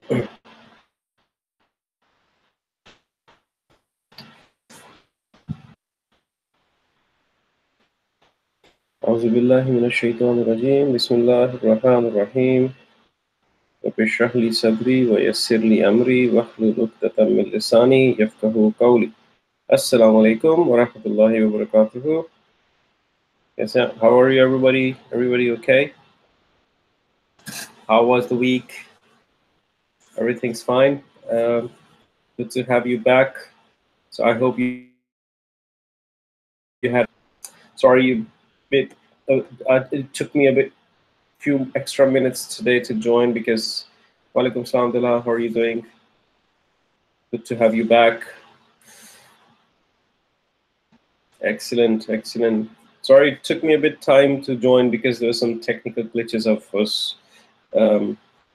أعوذ بالله من الشيطان الرجيم بسم الله الرحمن الرحيم رب اشرح لي صدري ويسر لي أمري واحلل عقدة من لساني يفقهوا قولي. Assalamu alaikum wa rahmatullahi wa barakatuhu. Yes, how are you, everybody? Everybody okay? How was the week? Everything's fine. Good to have you back. So I hope you had. Sorry, it took me a few extra minutes today to join because. Walaikum salam, Dila. How are you doing? Good to have you back. Excellent, excellent. Sorry, it took me a bit time to join because there were some technical glitches of us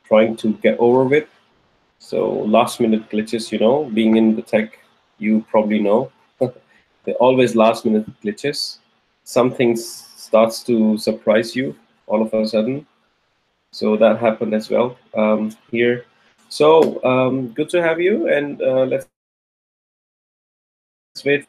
trying to get over with. So last minute glitches, you know, being in the tech, you probably know. They're always last minute glitches. Something starts to surprise you all of a sudden. So that happened as well here. So good to have you, and let's wait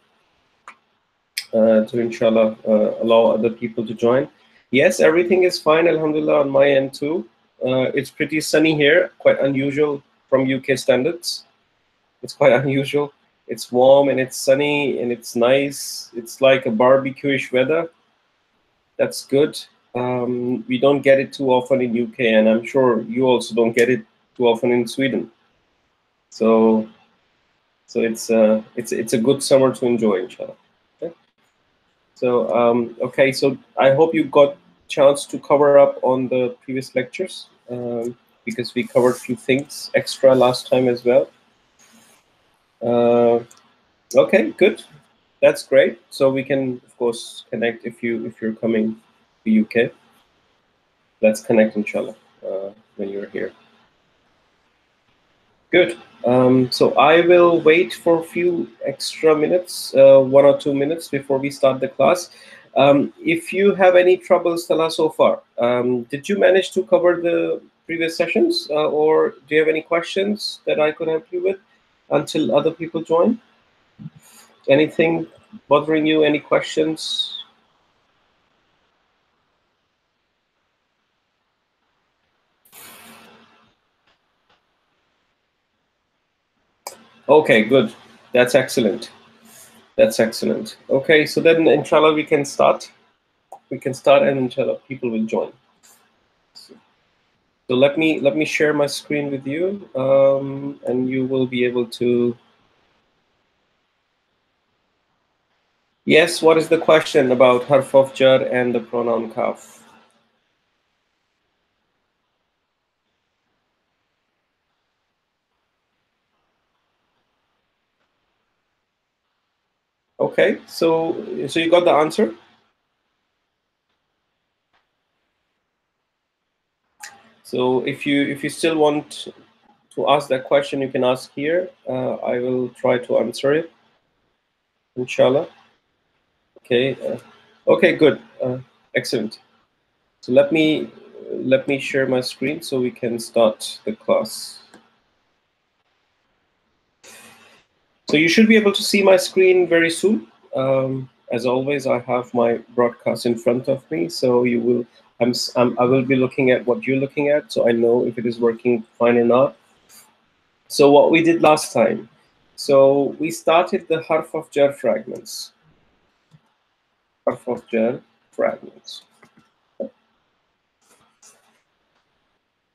to inshallah allow other people to join. Yes, everything is fine, alhamdulillah, on my end too. It's pretty sunny here, quite unusual from UK standards. It's quite unusual. It's warm and it's sunny and it's nice. It's like a barbecue-ish weather. That's good. We don't get it too often in UK, and I'm sure you also don't get it too often in Sweden. So it's a good summer to enjoy, inshallah. Okay. So okay, so I hope you got chance to cover up on the previous lectures because we covered a few things extra last time as well. Okay, good. That's great. So we can, of course, connect if you're coming to UK. Let's connect, inshallah, when you're here. Good. So I will wait for a few extra minutes, 1 or 2 minutes before we start the class. If you have any troubles, Tala, so far, did you manage to cover the previous sessions, or do you have any questions that I could help you with until other people join? Anything bothering you? Any questions? Okay, good. That's excellent. That's excellent. Okay, so then inshallah we can start. We can start, and inshallah people will join. So let me share my screen with you, and you will be able to. Yes, what is the question about harf of jar and the pronoun kaf? Okay, so you got the answer. So if you still want to ask that question, you can ask here. I will try to answer it, inshallah. Okay. Okay. Good. Excellent. So let me share my screen so we can start the class. So you should be able to see my screen very soon. As always, I have my broadcast in front of me, so you will. I will be looking at what you're looking at, so I know if it is working fine or not. So what we did last time. So we started the harf of jar fragments. Harf of jar fragments.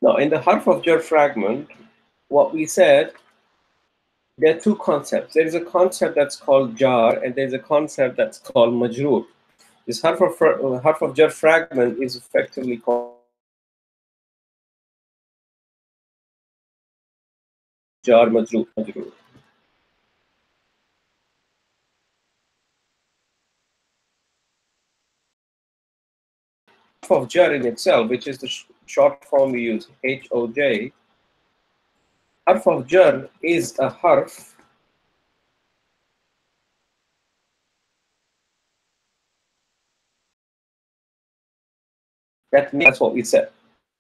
Now, in the harf of jar fragment, what we said, there are two concepts. There is a concept that's called jar, and there's a concept that's called majroor. This harf of jar fragment is effectively called jar majroor. Harf of jar in itself, which is the short form we use, HOJ, harf of jar is a harf that's what we said.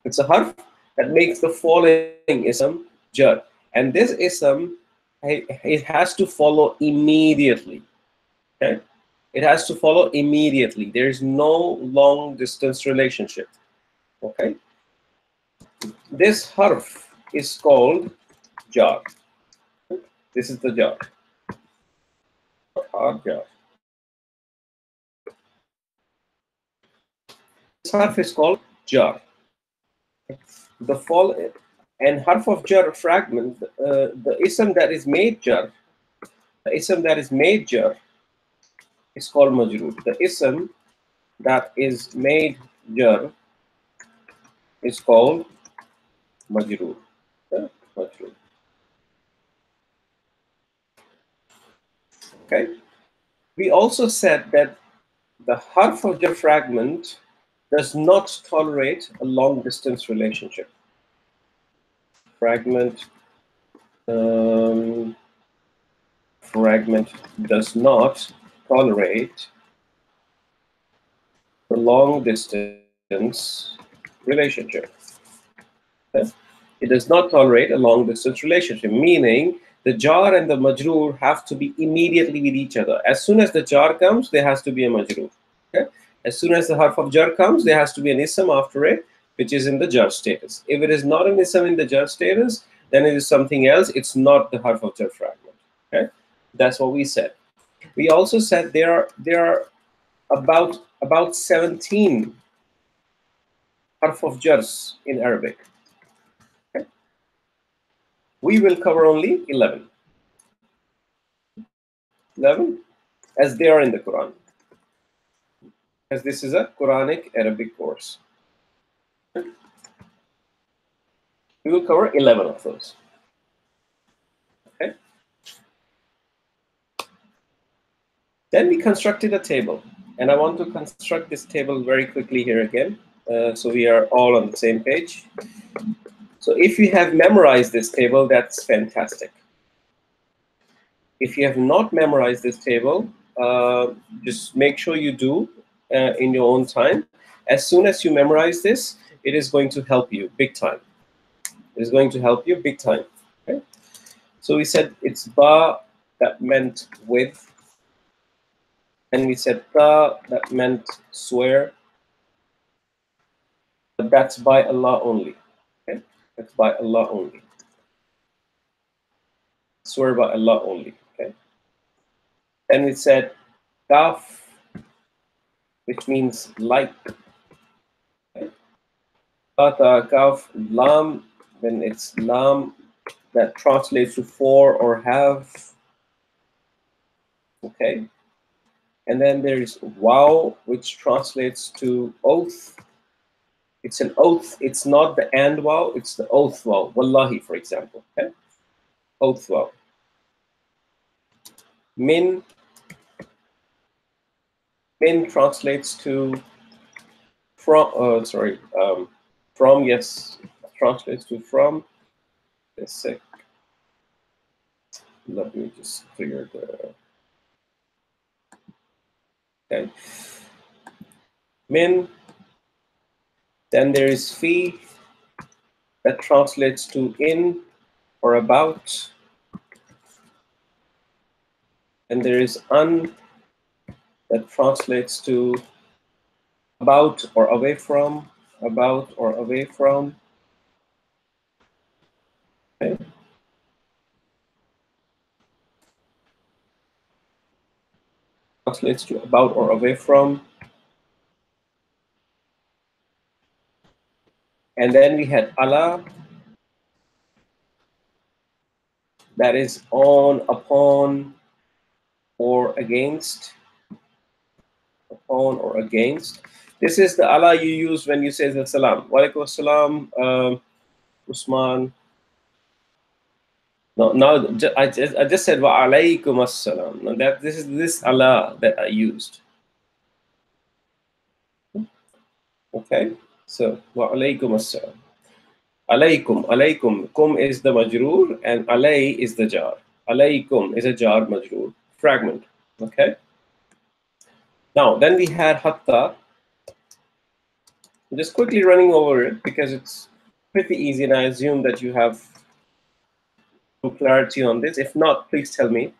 It's a harf that makes the following ism jar. And this ism, it has to follow immediately. Okay, it has to follow immediately. There is no long distance relationship. Okay, this harf is called jar. This is the jar. Jar. This harf is called jar. The fall and harf of jar fragment. The ism that is made jar. The ism that is made jar is called majroor. The ism that is made jar is called majroor. Majroor. Okay. We also said that the harf of jar fragment does not tolerate a long distance relationship. Fragment does not tolerate the long distance relationship. Okay? It does not tolerate a long distance relationship, meaning the jar and the majroor have to be immediately with each other. As soon as the jar comes, there has to be a majroor. Okay? As soon as the harf of jar comes, there has to be an ism after it, which is in the jar status. If it is not an ism in the jar status, then it is something else. It's not the harf of jar fragment. Okay? That's what we said. We also said there are about 17 harf of jars in Arabic. Okay? We will cover only 11. 11 as they are in the Quran, as this is a Quranic Arabic course. We will cover 11 of those. Okay. Then we constructed a table, and I want to construct this table very quickly here again, so we are all on the same page. So if you have memorized this table, that's fantastic. If you have not memorized this table, just make sure you do in your own time. As soon as you memorize this, it is going to help you big time. It is going to help you big time. Okay? So we said it's ba, that meant with. And we said ta, that meant swear. But that's by Allah only. Okay? That's by Allah only. Swear by Allah only. Okay? And we said kaf, which means like. Okay? Ta, kaf, lam, then it's lam, that translates to for or have. Okay? And then there's wow, which translates to oath. It's an oath. It's not the and wow, it's the oath wow. Wallahi, for example. Okay? Oath wow. Min translates to from. From, yes, translates to from. A sec. Let me just clear the. Okay. Min. Then there is fi, that translates to in or about. And there is an, that translates to about or away from, about or away from. Okay. Translates to about or away from. And then we had ala, that is on, upon, or against. Upon or against. This is the ala you use when you say the salam. Wa alaikum assalam, Usman. No, now I just said wa alaikum assalam. Now that this is this ala that I used. Okay, so wa alaikum assalam. Alaykum. Kum is the majroor and alay is the jar. Alaykum is a jar majroor. Fragment. Okay. Now, then we had hatta. I'm just quickly running over it because it's pretty easy, and I assume that you have clarity on this. If not, please tell me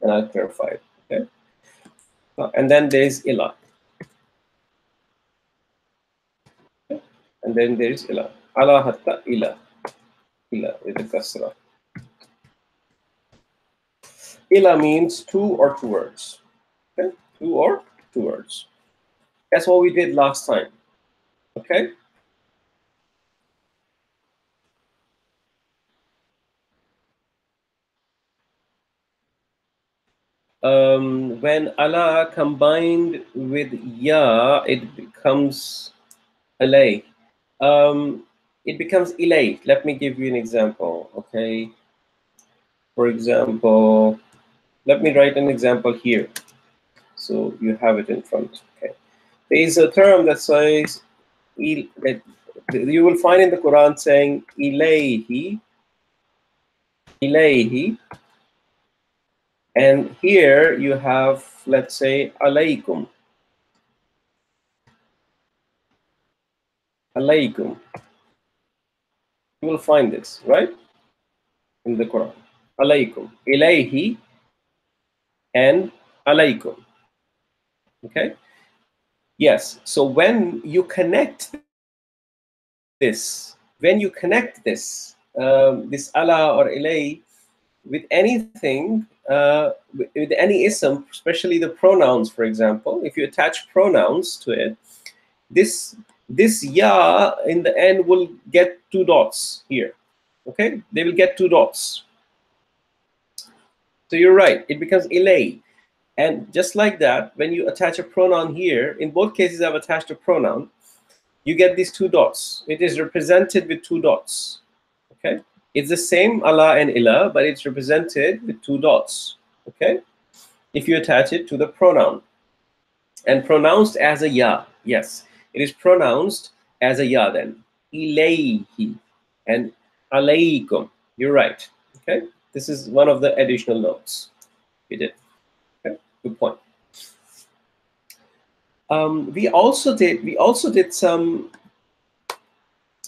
and I'll clarify it. Okay. And then there's ila. Okay? And then there's ila. Ala hatta ila. Ila with the kasra. Ila means two or two words. Okay? Two or two words. That's what we did last time. Okay? When ala combined with ya, it becomes alay. It becomes ilay. Let me give you an example. Okay. For example, let me write an example here, so you have it in front. Okay. There is a term that says that you will find in the Quran saying ilayhi, ilayhi, and here you have, let's say, alaykum, alaykum. You will find this, right, in the Quran. Alaykum, ilayhi, and alaykum. Okay. Yes. So when you connect this, this ala or ilay with anything, with any ism, especially the pronouns, for example, if you attach pronouns to it, this ya in the end will get two dots here. Okay, they will get two dots. So you're right, it becomes ilay. And just like that, when you attach a pronoun here, in both cases I've attached a pronoun, you get these two dots. It is represented with two dots. Okay, it's the same ala and ila, but it's represented with two dots. Okay, if you attach it to the pronoun, and pronounced as a ya. Yes, it is pronounced as a ya then. Ilayhi and alaykum. You're right. Okay, this is one of the additional notes we did. Okay, good point. We also did some.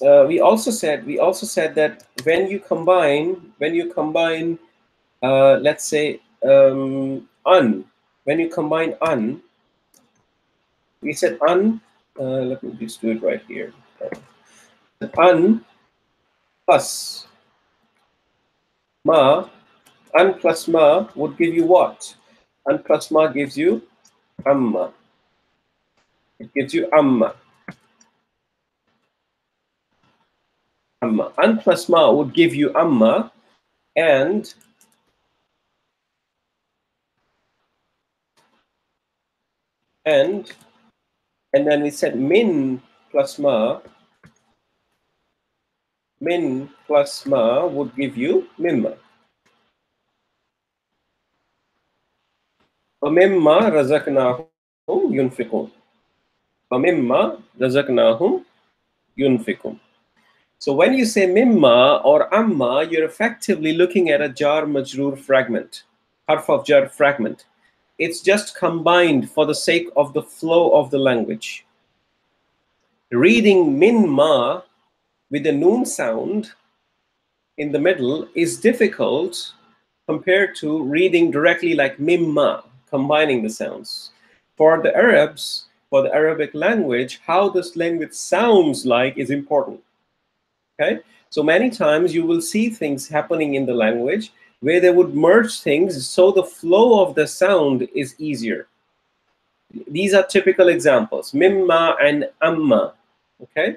We also said that when you combine, let's say when you combine we said let me just do it right here. Plus ma, plus ma would give you what? Plus ma gives you amma. It gives you amma. Amma. Plus ma would give you amma, and then we said min plus ma would give you mimma. وَمِمَّا رَزَقْنَاهُمْ يُنْفِقُونَ. وَمِمَّا رَزَقْنَاهُمْ يُنْفِقُونَ. So when you say mimma or amma, you're effectively looking at a jar majroor fragment, harf of jar fragment. It's just combined for the sake of the flow of the language. Reading mimma with the noon sound in the middle is difficult compared to reading directly like mimma, combining the sounds. For the Arabs, for the Arabic language, how this language sounds like is important. Okay, so many times you will see things happening in the language where they would merge things so the flow of the sound is easier. These are typical examples, mimma and amma. Okay,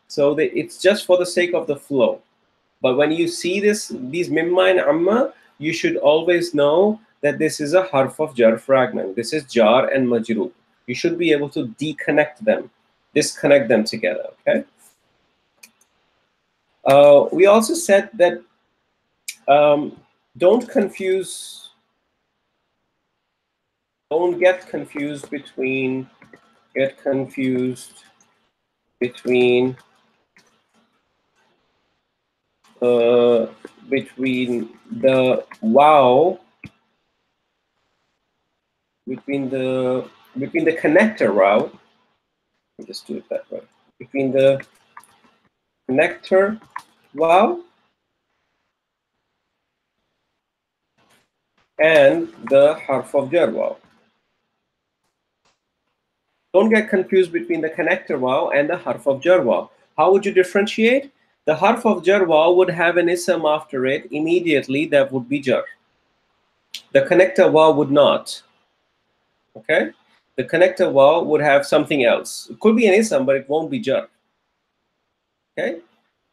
so it's just for the sake of the flow. But when you see these mimma and amma, you should always know that this is a harf of jar fragment. This is jar and majroor. You should be able to disconnect them together. Okay. We also said that don't get confused between the wow, between the connector route. Let me just do it that way. Between the connector wow and the harf of jar waw. Don't get confused between the connector waw and the harf of jar waw. How would you differentiate? The harf of jar waw would have an ism after it immediately, that would be jar. The connector waw would not. Okay? The connector waw would have something else. It could be an ism, but it won't be jar. Okay?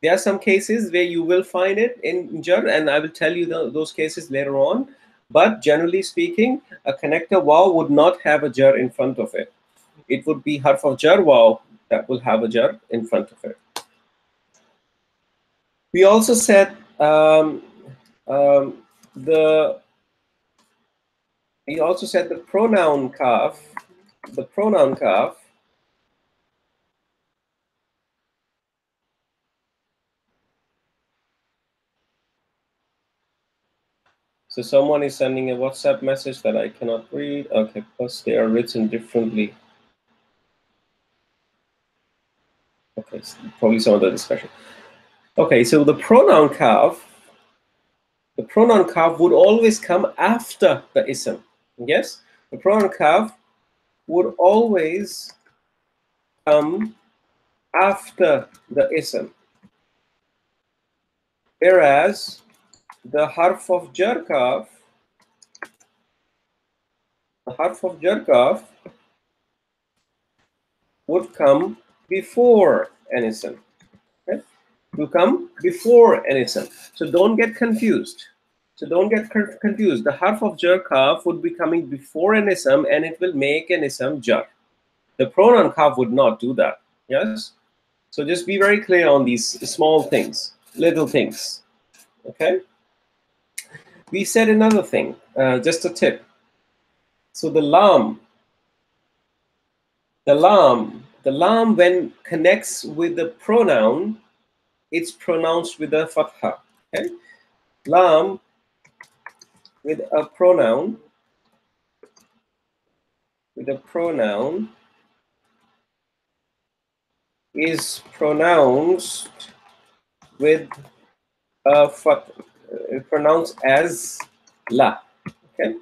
There are some cases where you will find it in jar, and I will tell you those cases later on. But generally speaking, a connector waw would not have a jar in front of it. It would be harf of jar waw that will have a jar in front of it. We also said the pronoun kaf. The pronoun kaf So someone is sending a WhatsApp message that I cannot read. Okay, because they are written differently. Okay, so probably some other discussion. Okay, so the pronoun kaf would always come after the ism. Yes, the pronoun kaf would always come after the ism, whereas the harf of jar kaf, would come before an ism. Okay? To come before an ism. So don't get confused. The harf of jar kaf would be coming before an ism, and it will make an ism jar. The pronoun kaf would not do that. Yes. So just be very clear on these small things, little things. Okay. We said another thing. Just a tip. So the lam when connects with the pronoun, it's pronounced with a fatha. Okay. Lam with a pronoun is pronounced with a fatha, pronounced as la. Okay.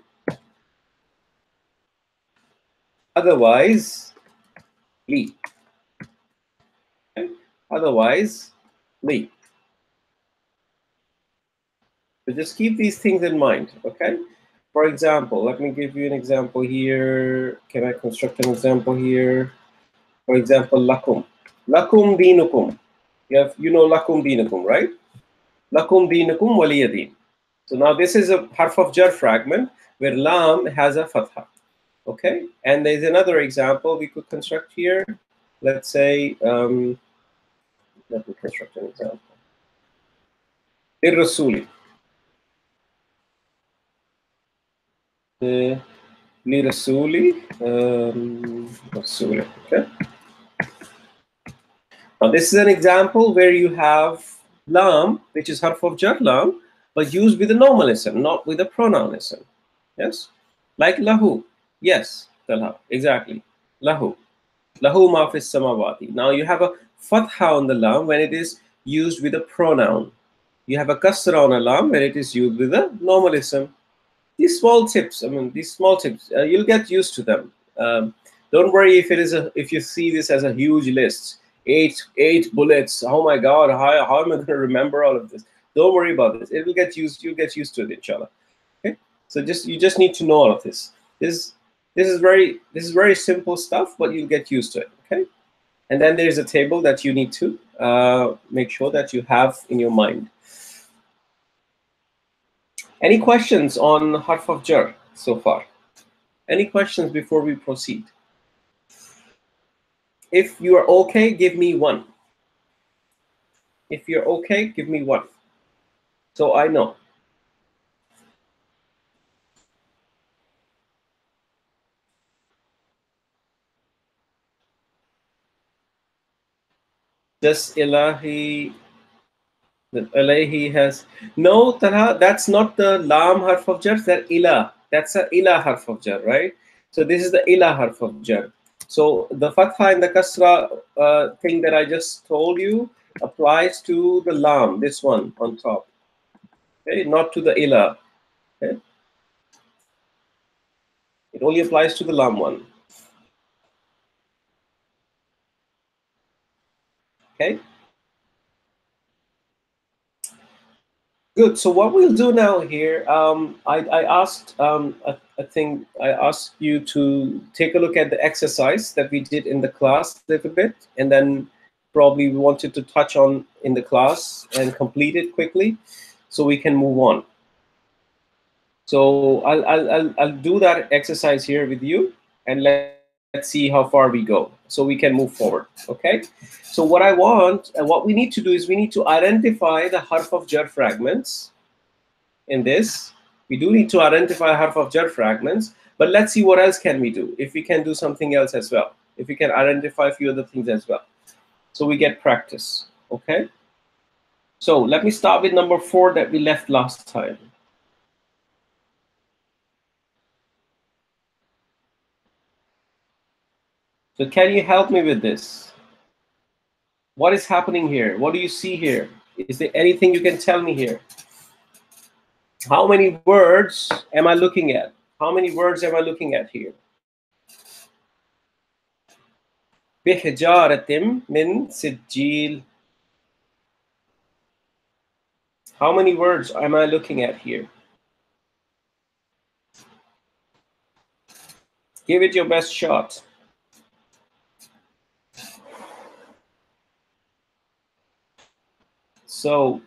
Otherwise, li. Okay. Otherwise, li. So just keep these things in mind. Okay. For example, let me give you an example here. Can I construct an example here? For example, lakum. Lakum dinukum. You know lakum dinukum, right? Lakum dinukum waliyadin. So now this is a harf of jar fragment where lam has a fatha. Okay, and there's another example we could construct here. Let's say, let me construct an example. Lirrasuli. Lirrasuli. Rasuli. Okay. Now this is an example where you have lam, which is harf of jar lam, but used with a normal ism, not with a pronoun ism. Yes, like lahu. Yes, talha. Exactly. Lahu. Lahu ma fis samawati. Now you have a fatha on the lam when it is used with a pronoun. You have a kasra on a lam when it is used with a normal ism. These small tips, you'll get used to them. Don't worry if you see this as a huge list. Eight bullets. Oh my God, how am I going to remember all of this? Don't worry about this. You'll get used to it, inshallah. Okay. So you just need to know all of this. This is very simple stuff, but you'll get used to it. Okay. And then there's a table that you need to make sure that you have in your mind. Any questions on harf of jar so far? Any questions before we proceed? If you are okay, give me one. If you're okay, give me one. So I know. Just ilahi. That ilahi has no Talha. That's not the lam harf of jar. That ilah. That's a ilah harf of jar, right? So this is the ilah harf of jar. So the fatha and the kasra thing that I just told you applies to the lam, this one on top. Okay, not to the ilah. Okay. It only applies to the lam one. Okay. Good. So what we'll do now here, I asked, I think I asked you to take a look at the exercise that we did in the class a little bit, and then probably we wanted to touch on in the class and complete it quickly, so we can move on. So I'll do that exercise here with you, and let's see how far we go, so we can move forward. Okay. So what I want and what we need to do is we need to identify the harf of jar fragments. In this, we do need to identify harf of jar fragments, but let's see what else can we do, if we can do something else as well, if we can identify a few other things as well, so we get practice. Okay. So let me start with number 4 that we left last time. So can you help me with this? What is happening here? What do you see here? Is there anything you can tell me here? How many words am I looking at? How many words am I looking at here? بحجارة من سجيل. How many words am I looking at here? Give it your best shot. So,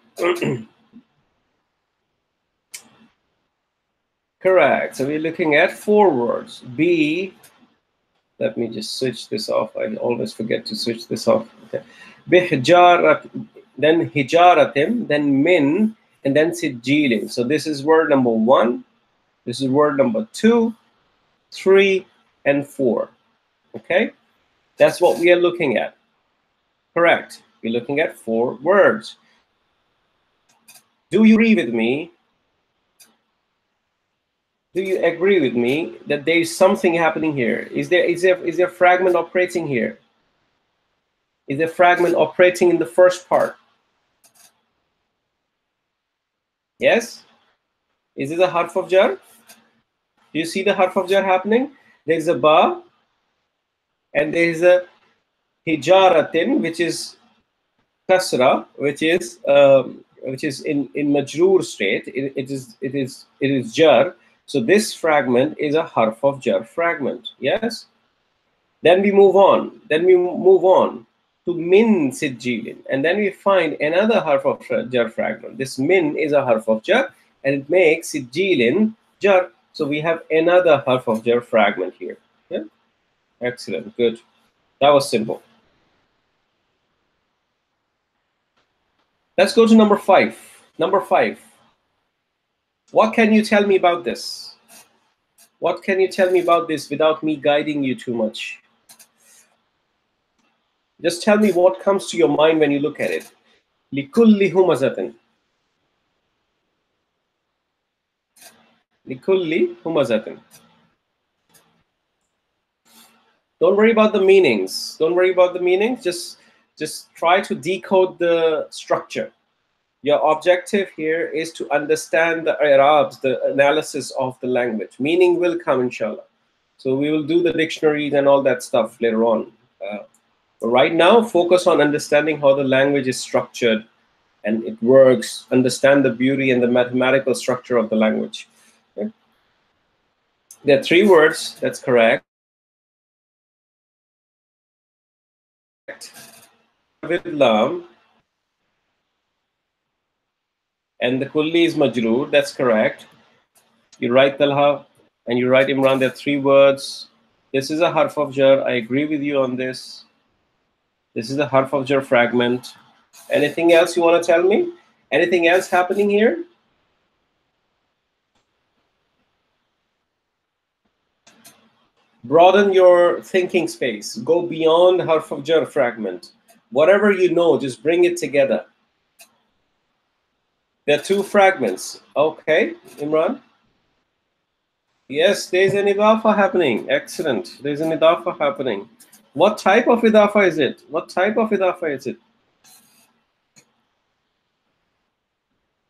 correct. So we're looking at 4 words. B, let me just switch this off. I always forget to switch this off. Okay. بحجارة, then hijaratim, then min, and then sijilin. So this is word number 1. This is word number 2, 3, and 4. Okay, that's what we are looking at. Correct. We're looking at 4 words. Do you agree with me? Do you agree with me that there is something happening here? Is there fragment operating here? Is there fragment operating in the first part? Yes? Is this a harf of jar? Do you see the harf of jar happening? There's a ba, and there is a hijaratin, which is kasra, which is in majroor state. It is jar. So this fragment is a harf of jar fragment. Yes. Then we move on. Then we move on to min sijilin, and then we find another harf of jar fragment. This min is a harf of jar, and it makes sijilin jar. So we have another harf of jar fragment here. Yeah. Excellent. Good. That was simple. Let's go to number 5. Number 5. What can you tell me about this? What can you tell me about this without me guiding you too much? Just tell me what comes to your mind when you look at it. لِكُلِّ هُمَزَةٍ. لِكُلِّ هُمَزَةٍ. Don't worry about the meanings. Don't worry about the meanings. Just try to decode the structure. Your objective here is to understand the i'rabs, the analysis of the language. Meaning will come, inshallah. So we will do the dictionaries and all that stuff later on. But right now, focus on understanding how the language is structured and it works. Understand the beauty and the mathematical structure of the language. Okay? There are 3 words. That's correct. With lam, and the kulli is majroor. That's correct. You write Talha and you write Imran. There are 3 words. This is a harf of jar. I agree with you on this. This is a harf of jar fragment. Anything else you want to tell me? Anything else happening here? Broaden your thinking space. Go beyond harf of jar fragment. Whatever you know, just bring it together. There are 2 fragments. Okay, Imran? Yes, there's an idafa happening. Excellent. There's an idafa happening. What type of idafa is it? What type of idafa is it?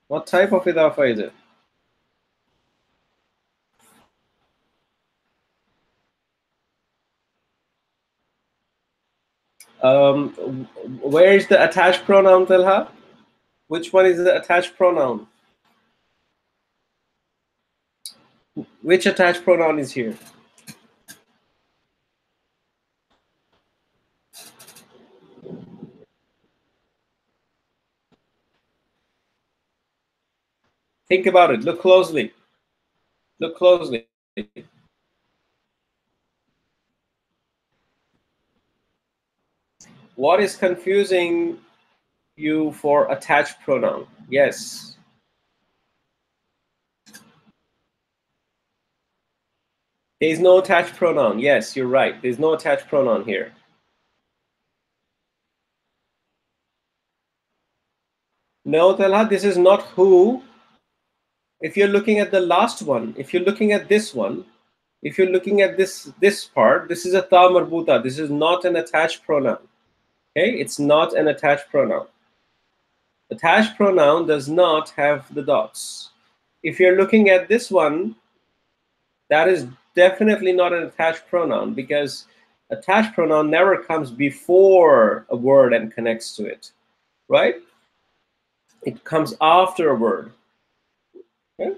What type of idafa is it? Where is the attached pronoun, Talha? Which one is the attached pronoun? Which attached pronoun is here? Think about it. Look closely. Look closely. What is confusing you for attached pronoun? Yes. There's no attached pronoun. Yes, you're right. There's no attached pronoun here. No, Talha, this is not who. If you're looking at the last one, if you're looking at this one, if you're looking at this part, this is a ta marbuta. This is not an attached pronoun. Okay, it's not an attached pronoun. Attached pronoun does not have the dots. If you're looking at this one, that is definitely not an attached pronoun, because attached pronoun never comes before a word and connects to it, right? It comes after a word. Okay?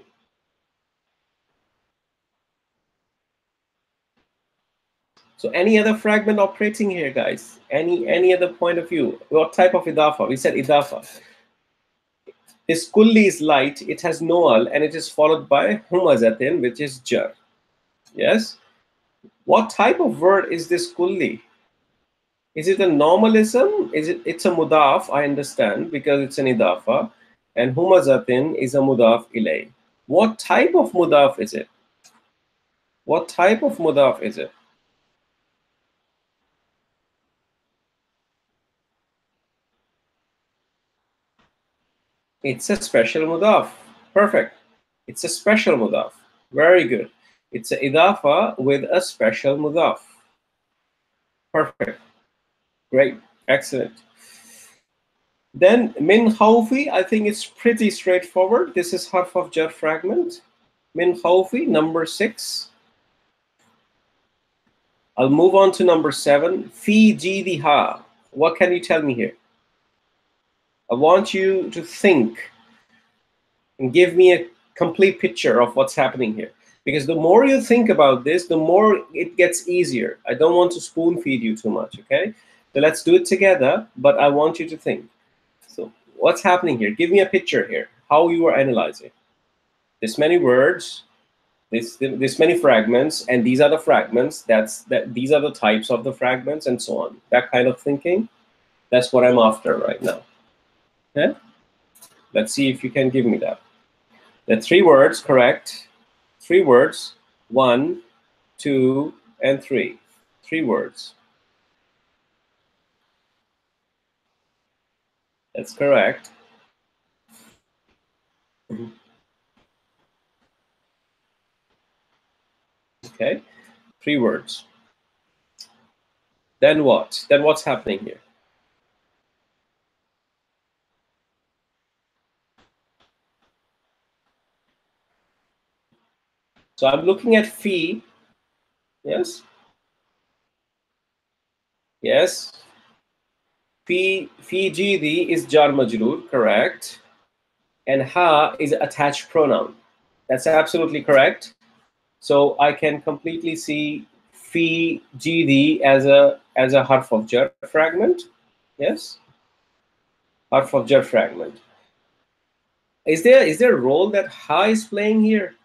So any other fragment operating here, guys? Any other point of view? What type of idafa? We said idafa. This kulli is light, it has no al, and it is followed by humazatin, which is jar. Yes? What type of word is this kulli? Is it a normalism? It's a mudaf, I understand, because it's an idafa. And humazatin is a mudaf ilay. What type of mudaf is it? What type of mudaf is it? It's a special mudaf. Perfect. It's a special mudaf. Very good. It's an idafa with a special mudaf. Perfect. Great. Excellent. Then min khawfi, I think it's pretty straightforward. This is harf of jar fragment. Min khawfi, number 6. I'll move on to number 7. Fi jidiha. What can you tell me here? I want you to think and give me a complete picture of what's happening here. Because the more you think about this, the more it gets easier. I don't want to spoon feed you too much, okay? So let's do it together, but I want you to think. So what's happening here? Give me a picture here, how you are analyzing. This many words, this many fragments, and these are the fragments, these are the types of the fragments, and so on. That kind of thinking, that's what I'm after right now. Okay? Let's see if you can give me that. The 3 words, correct? 3 words, 1, 2, and 3. 3 words. That's correct. Okay, 3 words. Then what? Then what's happening here? So I'm looking at fi. Yes. Yes. Fi jidi is jar majroor, correct. And ha is attached pronoun. That's absolutely correct. So I can completely see fi jidi as a harf of jar fragment. Yes. Harf of jar fragment. Is there a role that ha is playing here?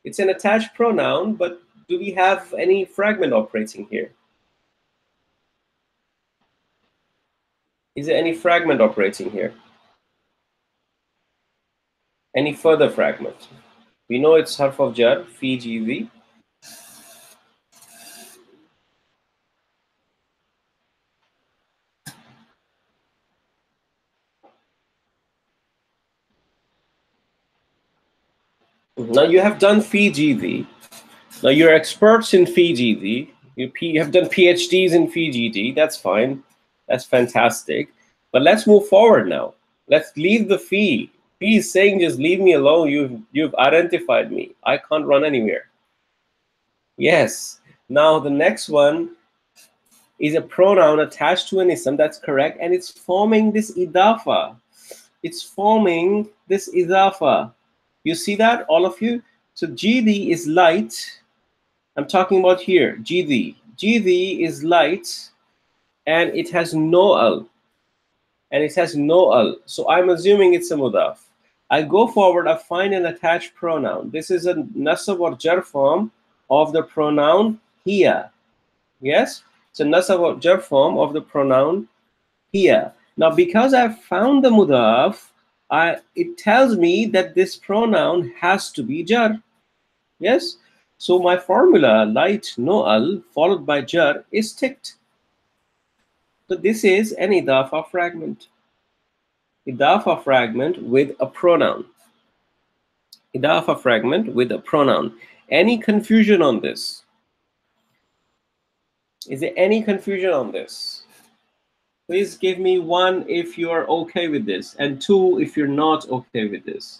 It's an attached pronoun, but do we have any fragment operating here? Is there any fragment operating here? Any further fragment? We know it's harf of jar, fi jidi. Now you have done fi jidi. Now you're experts in fi jidi. You have done PhDs in fi jidi. That's fine. That's fantastic. But let's move forward now. Let's leave the fi. Fi is saying, just leave me alone. You've identified me. I can't run anywhere. Yes. Now the next one is a pronoun attached to an ism. That's correct. And it's forming this idafa. It's forming this idafa. You see that, all of you? So GD is light. I'm talking about here, GD. GD is light, and it has no al. And it has no al. So I'm assuming it's a mudaf. I go forward, I find an attached pronoun. This is a nasab or jar form of the pronoun here. Yes? It's a nasab or jar form of the pronoun here. Now, because I've found the mudaf, it tells me that this pronoun has to be jar. Yes? So my formula, light, no al, followed by jar, is ticked. So this is an idafa fragment. Idafa fragment with a pronoun. Idafa fragment with a pronoun. Any confusion on this? Is there any confusion on this? Please give me 1 if you are okay with this, and 2 if you're not okay with this.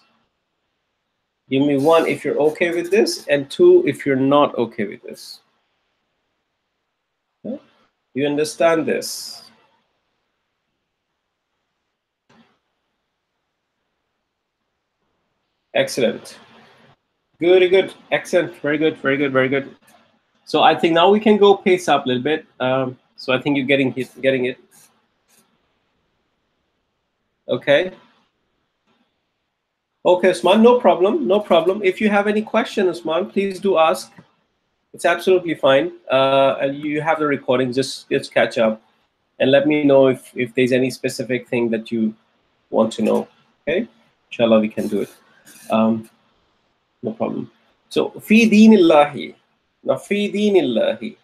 Give me 1 if you're okay with this, and 2 if you're not okay with this. Okay? You understand this? Excellent. Good, good. Excellent. Very good, very good, very good. So I think now we can go pace up a little bit. So I think you're getting it. Okay. Okay, Usman, no problem, no problem. If you have any questions, Usman, please do ask. It's absolutely fine. And you have the recording, just catch up and let me know if there's any specific thing that you want to know. Okay, inshallah, we can do it. No problem. So, fi dinillahi. Now, fi dinillahi.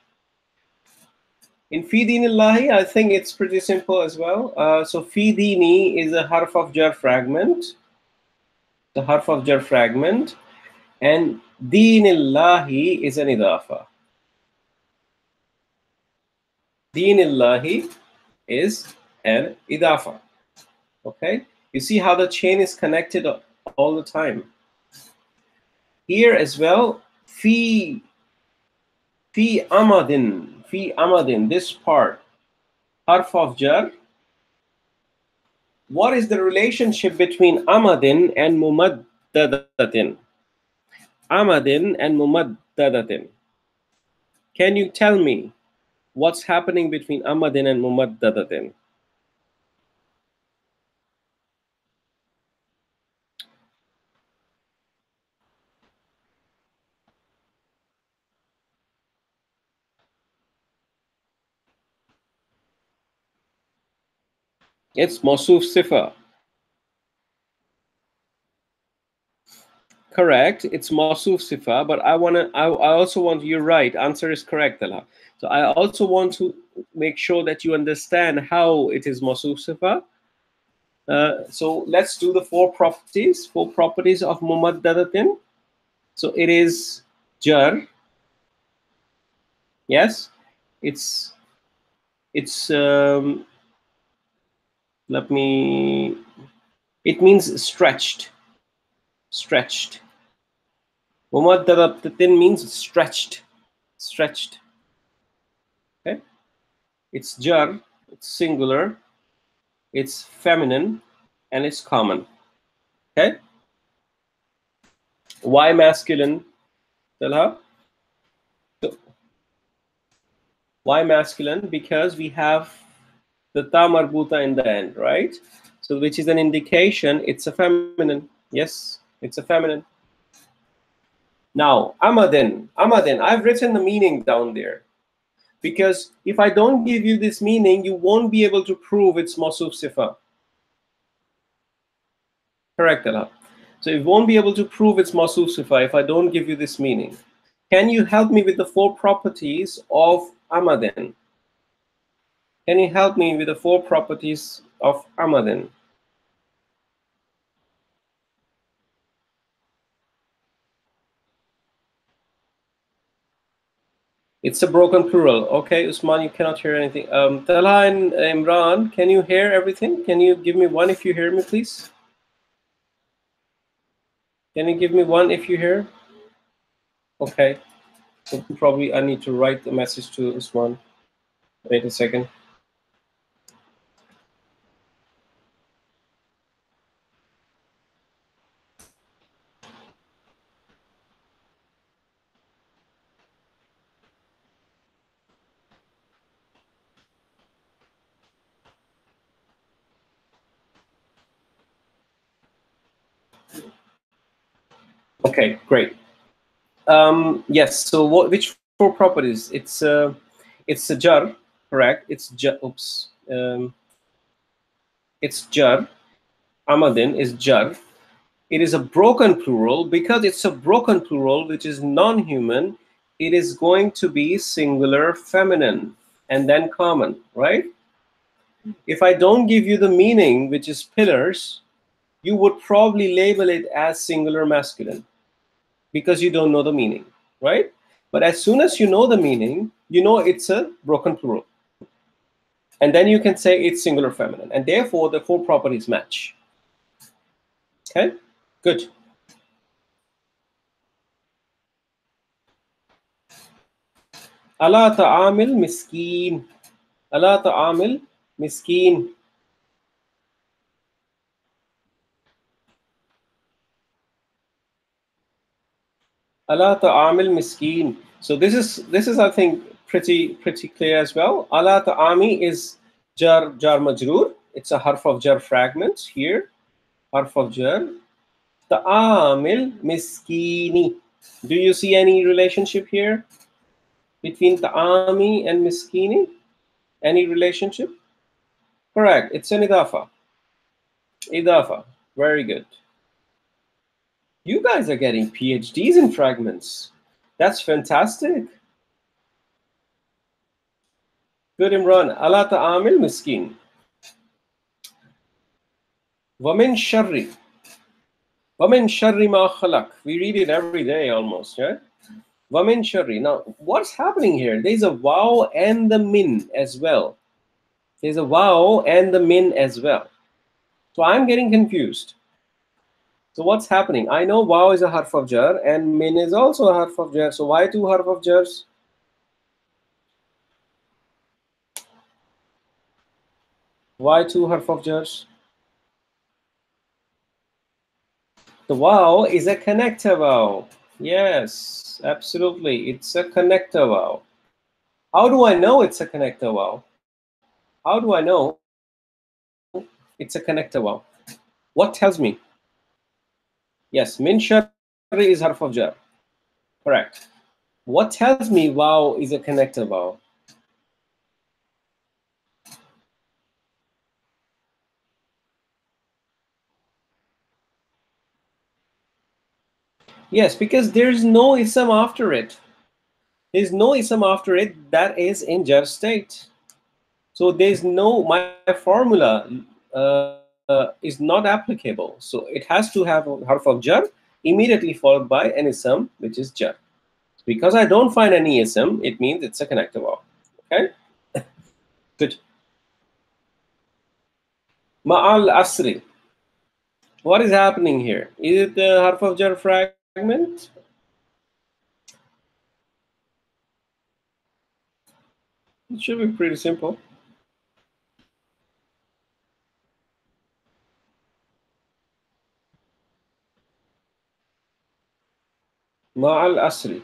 In fi dinillahi, I think it's pretty simple as well. So, fi dini is a harf of jar fragment. The harf of jar fragment, and dinillahi is an idafa. Dinillahi is an idafa. Okay, you see how the chain is connected all the time. Here as well, fi amadin, this part, harf of jar. What is the relationship between amadin and mumaddadatin? Amadin and mumaddadatin. Can you tell me what's happening between amadin and mumaddadatin? It's Mawsuf Sifa. Correct. It's Mawsuf Sifa, but I also want, you're right. Answer is correct, Allah. So I also want to make sure that you understand how it is Mawsuf Sifa. So let's do the 4 properties of Mumaddadatin. So it is jar. Yes, it's let me, it means stretched. Mumaddadatin means stretched. Okay, it's jar, it's singular, it's feminine, and it's common. Okay, why masculine, Talha? So, why masculine? Because we have the ta marbuta in the end, right? So which is an indication it's a feminine. Yes, it's a feminine. Now, amadin, I've written the meaning down there, because if I don't give you this meaning, you won't be able to prove it's Mawsuf Sifa. Correct, Allah. So you won't be able to prove it's Mawsuf Sifa if I don't give you this meaning. Can you help me with the 4 properties of amadin? Can you help me with the 4 properties of amadin? It's a broken plural. Okay, Usman, you cannot hear anything. Talha and Imran, can you hear everything? Can you give me 1 if you hear me, please? Can you give me 1 if you hear? Okay. So probably I need to write the message to Usman. Wait a second. Okay, great. Yes. So which four properties? It's a jar, correct? It's jar. Oops. It's jar. Amadin is jar. It is a broken plural. Because it's a broken plural, which is non-human, it is going to be singular feminine and then common, right? If I don't give you the meaning, which is pillars, you would probably label it as singular masculine because you don't know the meaning, right? But as soon as you know the meaning, you know it's a broken plural. And then you can say it's singular feminine. And therefore, the four properties match. Okay, good. Ala ta'amil miskin. Ala ta'amil miskin. Ala ta'amil miskin. So this is I think pretty clear as well. Ala ta'ami is jar majroor. It's a harf of jar fragment here. Harf of jar. Ta'amil miskini. Do you see any relationship here between ta'ami and miskini? Any relationship? Correct. It's an idafa. Idafa. Very good. You guys are getting PhDs in fragments. That's fantastic. Good, Imran. Ala ta'amil miskin. Wamin sharri. Wamin sharri ma khalaq. We read it every day almost, right? Wamin sharri. Now, what's happening here? There's a waw and the min as well. There's a waw and the min as well. So I'm getting confused. So what's happening? I know waw is a harf of jar and min is also a harf of jar. So why two harf of jars? Why two harf of jars? The waw is a connector vowel. Yes, absolutely. It's a connector vowel. How do I know it's a connector vowel? How do I know it's a connector vowel? What tells me? Yes, min sharri is harf of jar. Correct. What tells me waw is a connector vowel? Yes, because there's no ism after it. There's no ism after it that is in jar state. So there's no, my formula is not applicable. So it has to have a harf of jar immediately followed by an ism, which is jar. Because I don't find any ism, it means it's a connector vowel. Okay? Good. Ma'al asri. What is happening here? Is it the harf of jar fragment? It should be pretty simple. Ma'al asri.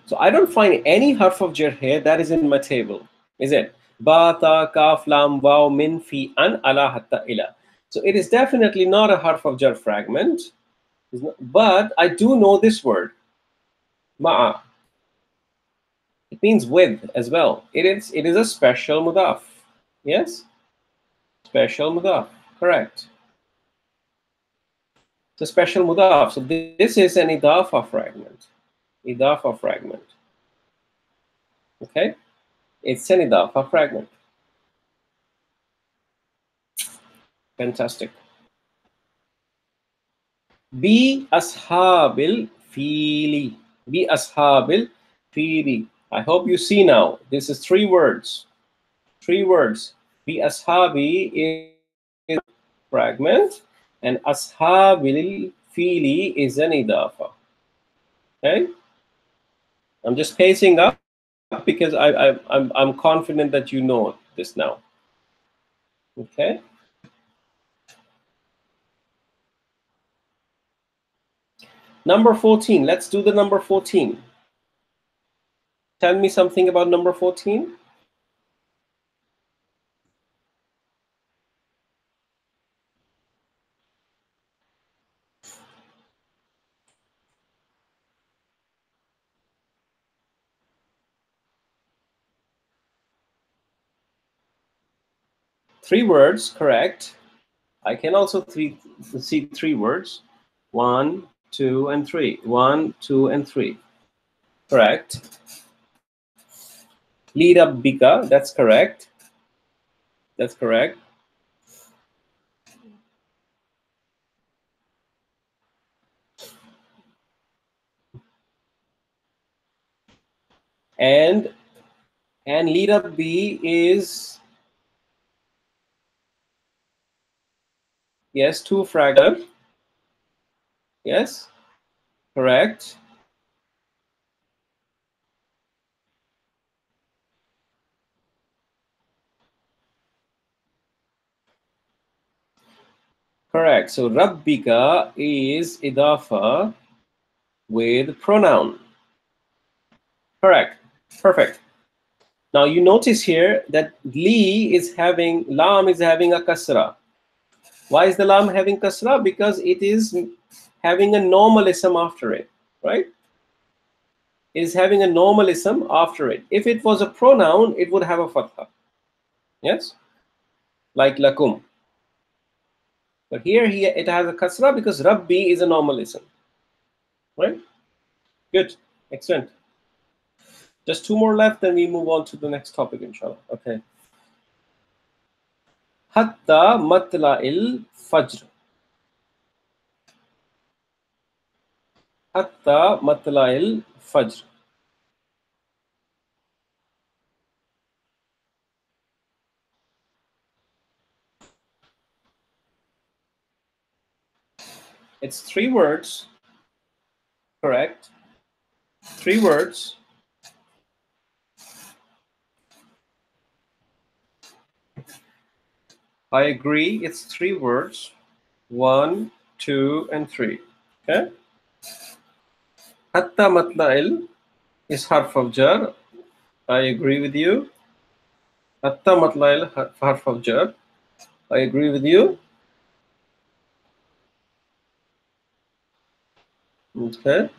So I don't find any harf of jar here that is in my table, is it? Ba, ta, kaf, lam, waw, min, fi, an, ala, hatta, ila. So it is definitely not a harf of jar fragment, but I do know this word, ma'a. It means with as well. It is a special mudaf. Yes? Special mudaf. Correct. It's a special mudaf. So this is an idafa fragment. Idafa fragment. Okay? It's an idafa fragment. Fantastic. Bi ashabil fili. Bi ashabil fili. I hope you see now. This is three words. Three words. Bi ashabi is fragment, and ashabil fili is an idafa. Okay? I'm just pacing up because I'm confident that you know this now. Okay? Number 14. Let's do the number 14. Tell me something about number 14. Three words, correct. I can also see three words. 1, 2, and 3. 1, 2, and 3. Correct. Lead up bika, that's correct. That's correct. And lead up B is, yes, 2 fragment. Yes, correct. Correct. So rabbika is idafa with pronoun. Correct. Perfect. Now you notice here that lam is having a kasra. Why is the lam having kasra? Because it is having a normal ism after it, right? It is having a normal ism after it. If it was a pronoun, it would have a fatha. Yes? Like lakum. But here it has a kasra because Rabbi is a normal ism. Right? Good. Excellent. Just two more left, then we move on to the next topic, inshallah. Okay. Hatta matla'il fajr. Hatta matla'il fajr. It's three words. Correct. Three words. I agree. It's three words. 1, 2, and 3. Okay. Hatta matla'il is harf of jar. I agree with you. Hatta matla'il harf of jar. I agree with you. Okay.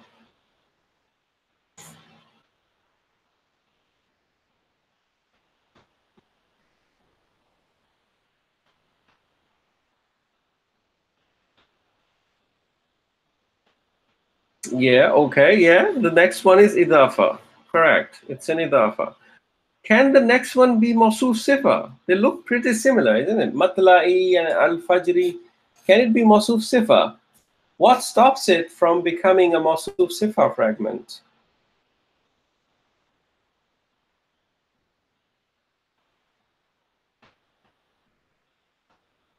Yeah, okay, yeah. The next one is idafa. Correct. It's an idafa. Can the next one be mawsuf sifa? They look pretty similar, isn't it? Matla'i and al-fajri. Can it be mawsuf sifa? What stops it from becoming a mawsuf sifa fragment?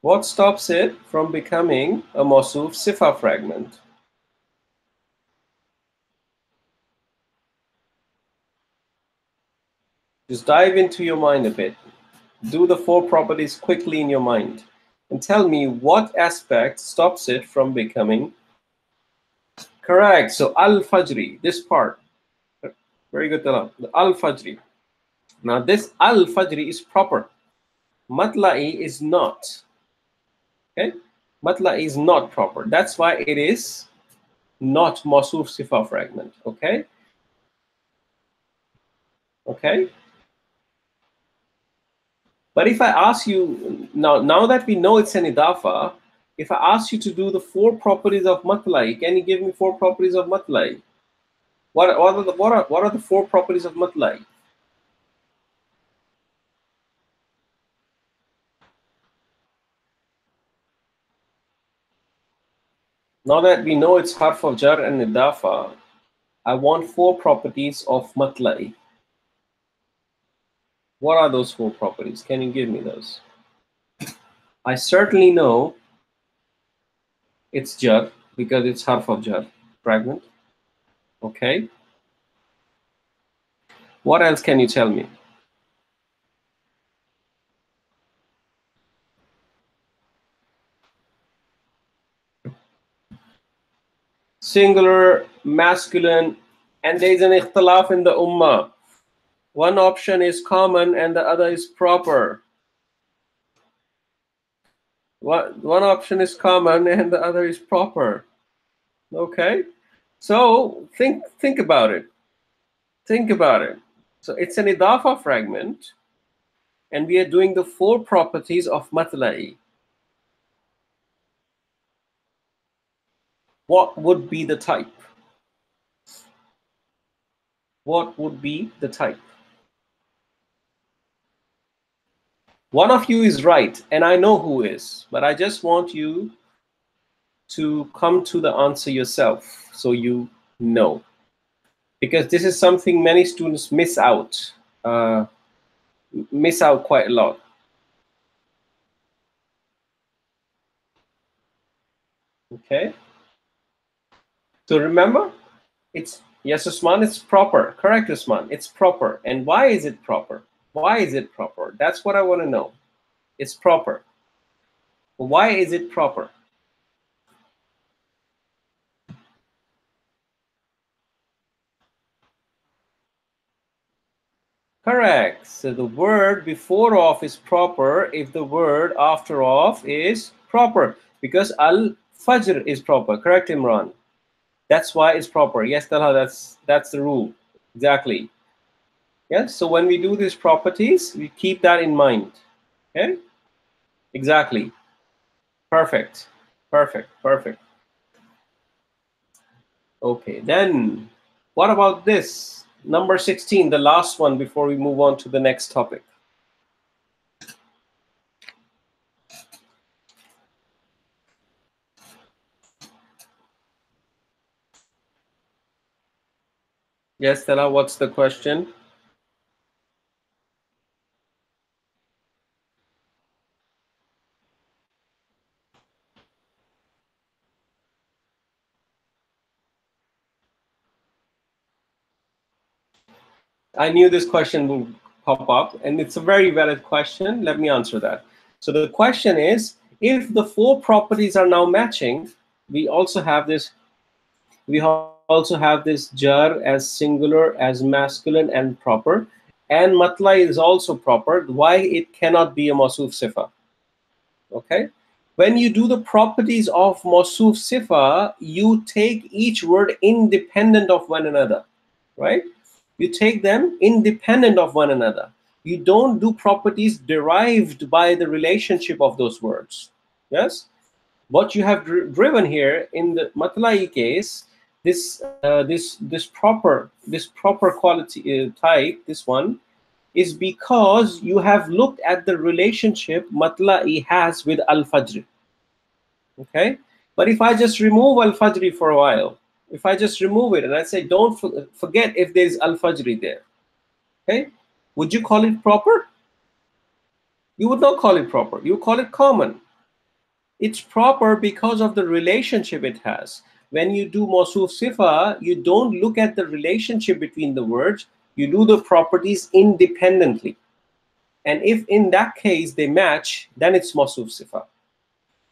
What stops it from becoming a mawsuf sifa fragment? Just dive into your mind a bit. Do the four properties quickly in your mind and tell me what aspect stops it from becoming correct. So al-fajri, this part. Very good, Talal. The al-fajri. Now this al-fajri is proper. Matla'i is not. Okay? Matla'i is not proper. That's why it is not mawsuf sifa fragment. Okay? Okay? But if I ask you, now that we know it's an idafa, if I ask you to do the four properties of matla'i, can you give me four properties of matla'i? What are the four properties of matla'i? Now that we know it's harf of jar and idafa, I want four properties of matla'i. What are those 4 properties? Can you give me those? I certainly know it's jar because it's harf of jar, fragment. Okay. What else can you tell me? Singular, masculine, and there is an ikhtilaf in the ummah. One option is common and the other is proper. One option is common and the other is proper. Okay, so think about it. Think about it. So it's an idafa fragment, and we are doing the 4 properties of matla'i. What would be the type? What would be the type? One of you is right, and I know who is, but I just want you to come to the answer yourself so you know. Because this is something many students miss out quite a lot. Okay. So remember, it's yes, Usman, it's proper. Correct, Usman. It's proper. And why is it proper? Why is it proper? That's what I want to know. It's proper. Why is it proper? Correct. So the word before off is proper if the word after off is proper. Because al-fajr is proper. Correct, Imran? That's why it's proper. Yes, Talha, that's the rule. Exactly. Yes. So when we do these properties, we keep that in mind. Okay. Exactly. Perfect. Perfect. Perfect. Okay. Then what about this? Number 16, the last one before we move on to the next topic. Yes, Stella, what's the question? I knew this question would pop up, and it's a very valid question. Let me answer that. So the question is, if the 4 properties are now matching, we also have this jar as singular, as masculine and proper, and matla is also proper. Why it cannot be a mawsuf sifa? Okay. When you do the properties of mawsuf sifa, you take each word independent of one another, right? You take them independent of one another. You don't do properties derived by the relationship of those words. Yes. What you have driven here in the matlai case, this proper quality type, this one is because you have looked at the relationship matla'i has with al-fajr. Okay. But if I just remove al-fajr for a while, if I just remove it and I say don't forget if there's al-fajr there, okay, would you call it proper? You would not call it proper. You call it common. It's proper because of the relationship it has. When you do mawsuf sifa, you don't look at the relationship between the words. You do the properties independently. And if in that case they match, then it's mawsuf sifa.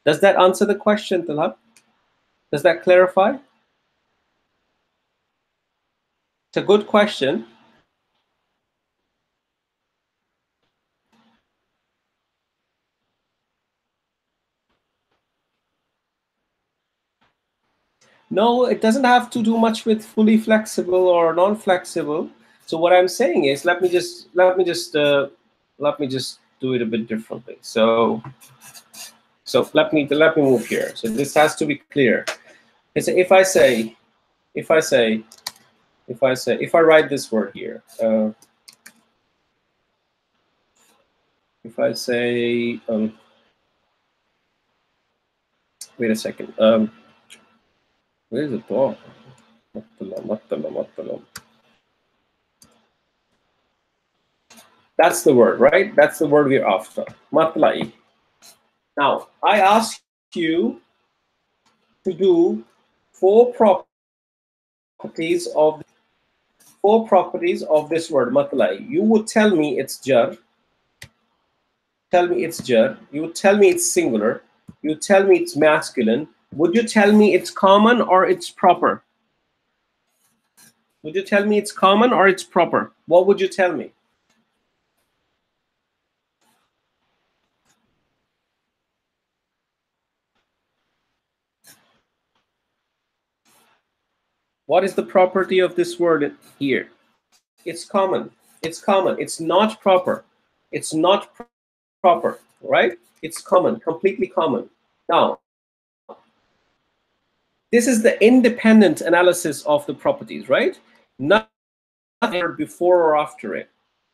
Does that answer the question, Talha? Does that clarify? It's a good question. No, it doesn't have to do much with fully flexible or non-flexible. So what I'm saying is, let me just do it a bit differently. So let me move here. So this has to be clear. So if I write this word here, if I say, wait a second, where is it? Oh, That's the word, right? That's the word we're after. Matla'i. Now, I ask you to do four properties of this word, matla'i. You would tell me it's jar. Tell me it's jar. You would tell me it's singular. You would tell me it's masculine. Would you tell me it's common or it's proper? Would you tell me it's common or it's proper? What would you tell me? What is the property of this word here? It's common. It's common. It's not proper. It's not proper, right? It's common, completely common. Now, this is the independent analysis of the properties, right? Nothing before or after it.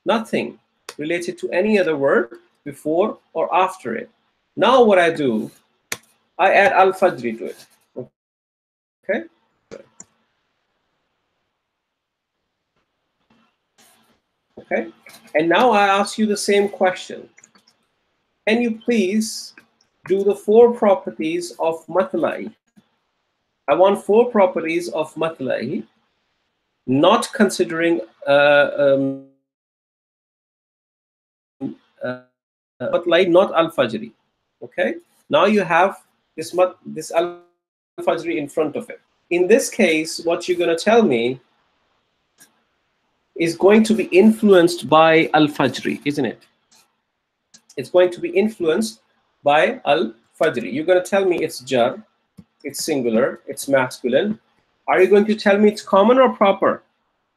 Nothing related to any other word before or after it. Now what I do, I add al-fajri to it. Okay? Okay? And now I ask you the same question. Can you please do the four properties of matla'i? I want four properties of matla'i, not considering matla'i, not al-fajri. Okay? Now you have this al-fajri in front of it. In this case, what you're going to tell me is going to be influenced by al-fajri, isn't it? It's going to be influenced by al-fajri. You're going to tell me it's jar, it's singular, it's masculine. Are you going to tell me it's common or proper?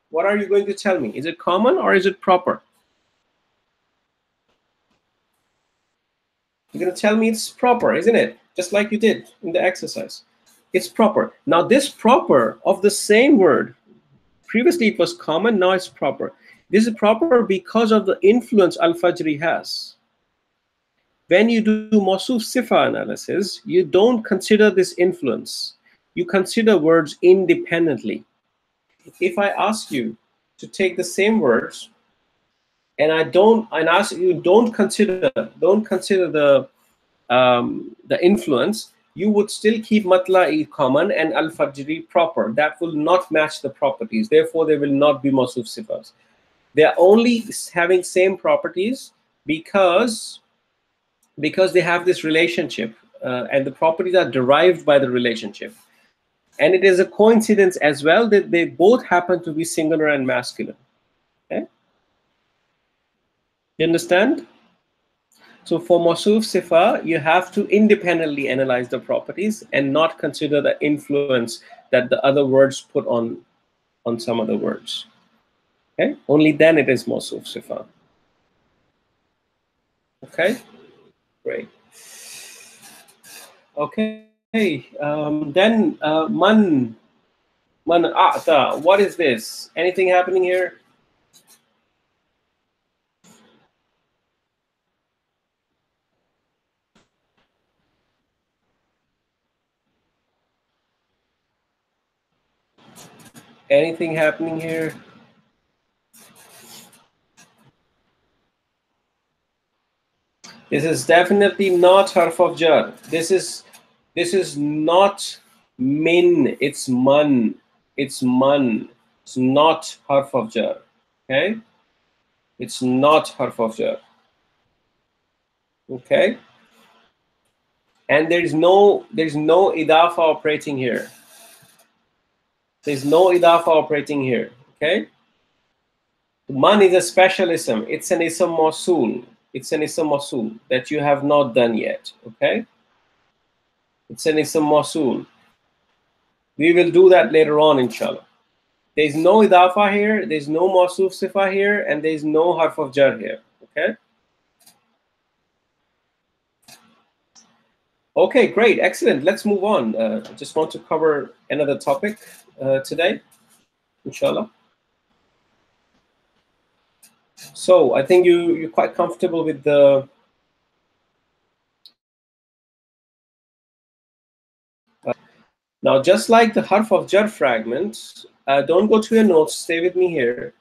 What are you going to tell me? Is it common or is it proper? You're going to tell me it's proper, isn't it? Just like you did in the exercise. It's proper. Now this proper of the same word, previously it was common, now it's proper. This is proper because of the influence al-fajri has. When you do mawsuf sifa analysis, you don't consider this influence. You consider words independently. If I ask you to take the same words and ask you don't consider the influence, you would still keep matla'i common and al-fajri proper. That will not match the properties. Therefore, they will not be mawsuf sifas. They are only having same properties because they have this relationship, and the properties are derived by the relationship. And it is a coincidence as well that they both happen to be singular and masculine. Okay? You understand? So for mawsuf sifa, you have to independently analyze the properties and not consider the influence that the other words put on some other words. Okay? Only then it is mawsuf sifa. Okay? Great. Okay. Then man a'ta. What is this? Anything happening here? Anything happening here? This is definitely not harf of jar. This is not min. It's man. It's man. It's not harf of jar. Okay? It's not harf of jar. Okay? And there's no idafa operating here. There's no idafa operating here. Okay? Man is a special ism. It's an ism mawsul. It's an ism mawsul that you have not done yet. Okay? It's an ism mawsul. We will do that later on, inshallah. There's no idafa here, there's no mawsuf sifa here, and there's no harf of jar here. Okay? Okay, great, excellent. Let's move on. I just want to cover another topic today, inshallah. So I think you're quite comfortable with the now, just like the harf of jar fragment, don't go to your notes, stay with me here.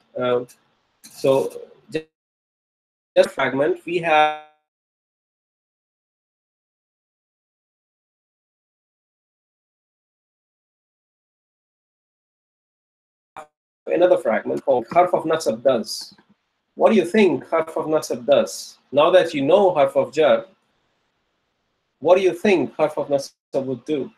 So just fragment, we have another fragment called Harf of Nasab does. What do you think Harf of Nasab does? Now that you know Harf of Jar, what do you think Harf of Nasab would do?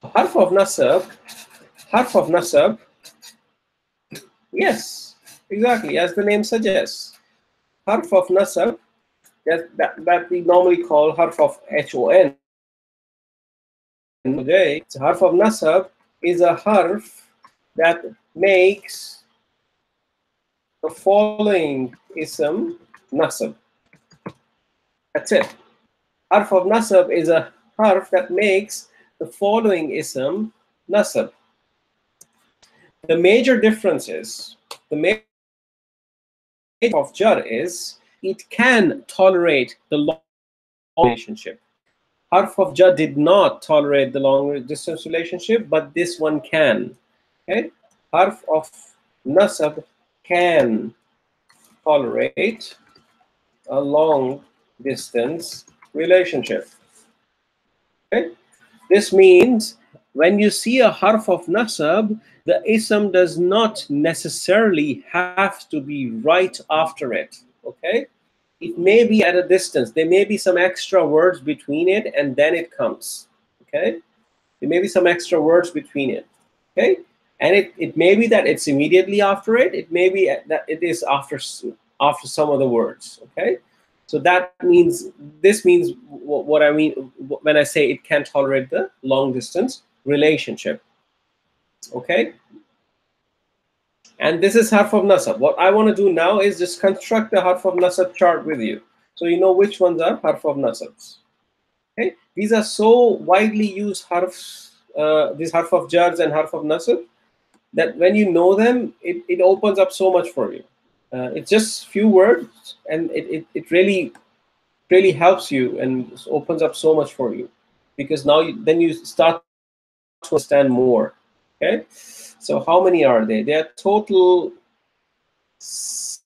Harf of Nasab, yes, exactly, as the name suggests. Harf of Nasab, that we normally call Harf of HON. Today, so Harf of Nasab is a Harf that makes the following ism Nasab. That's it. Harf of Nasab is a Harf that makes the following ism Nasab. The major difference is, the major of Jar is, it can tolerate the long relationship. Harf of Jar did not tolerate the long distance relationship, but this one can. Okay? Harf of Nasab can tolerate a long distance relationship. Okay? This means when you see a harf of nasab, the ism does not necessarily have to be right after it. Okay? It may be at a distance. There may be some extra words between it, and then it comes. Okay? There may be some extra words between it. Okay? And it may be that it's immediately after it. It may be that it is after some of the words. Okay? So that means, this means what I mean when I say it can tolerate the long distance relationship. Okay? And this is Harf of Nasab. What I want to do now is just construct the Harf of Nasab chart with you, so you know which ones are Harf of Nasabs. Okay? These are so widely used harfs, these Harf of Jars and Harf of Nasab, that when you know them, it opens up so much for you. It's just few words, and it really helps you and opens up so much for you, because now then you start to understand more. Okay, so how many are they? There are total 7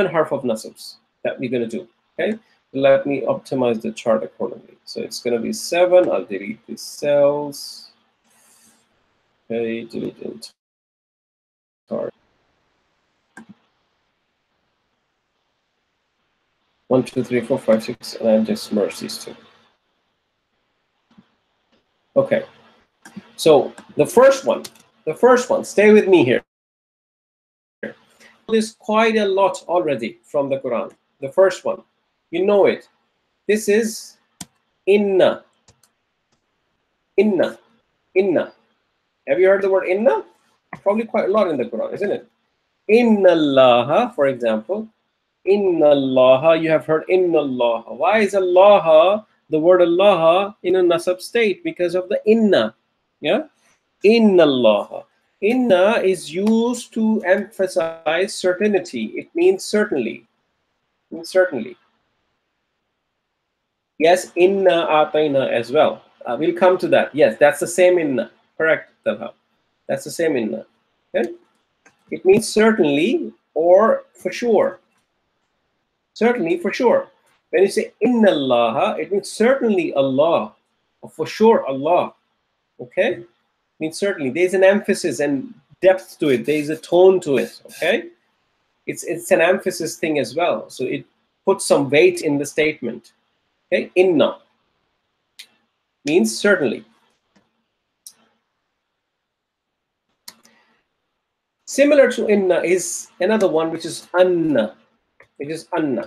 harf of nasabs that we're going to do. Okay, let me optimize the chart accordingly. So it's going to be 7. I'll delete these cells. Okay, delete it. 1, 2, 3, 4, 5, 6, and I'll just merge these two. Okay, so the first one, stay with me here. There's quite a lot already from the Quran. The first one, you know it. This is inna. Inna. Inna. Have you heard the word inna? Probably quite a lot in the Quran, isn't it? Inna Allah, for example. Inna Allah, you have heard inna Allah. Why is Allah, the word Allah, in a nasab state? Because of the inna. Yeah? Inna Allah. Inna is used to emphasize certainty. It means certainly. It means certainly. Yes, inna atayna as well. We'll come to that. Yes, that's the same inna. Correct, Talha. That's the same inna. Okay? It means certainly or for sure. Certainly, for sure. When you say inna Allah, it means certainly Allah, or for sure Allah. Okay? It means certainly. There's an emphasis and depth to it. There's a tone to it. Okay? It's an emphasis thing as well. So it puts some weight in the statement. Okay? Inna means certainly. Similar to inna is another one, which is anna. Which is anna.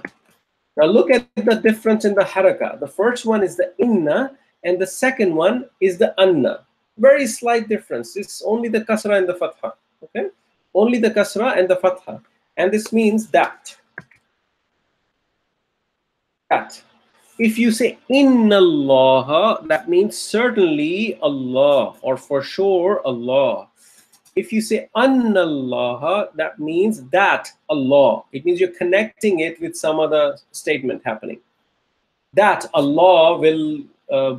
Now look at the difference in the haraka. The first one is the inna, and the second one is the anna. Very slight difference. It's only the kasra and the fatha. Okay? Only the kasra and the fatha. And this means that. That. If you say inna Allah, that means certainly Allah, or for sure Allah. If you say anna Allah, that means that Allah. It means you're connecting it with some other statement happening. That Allah will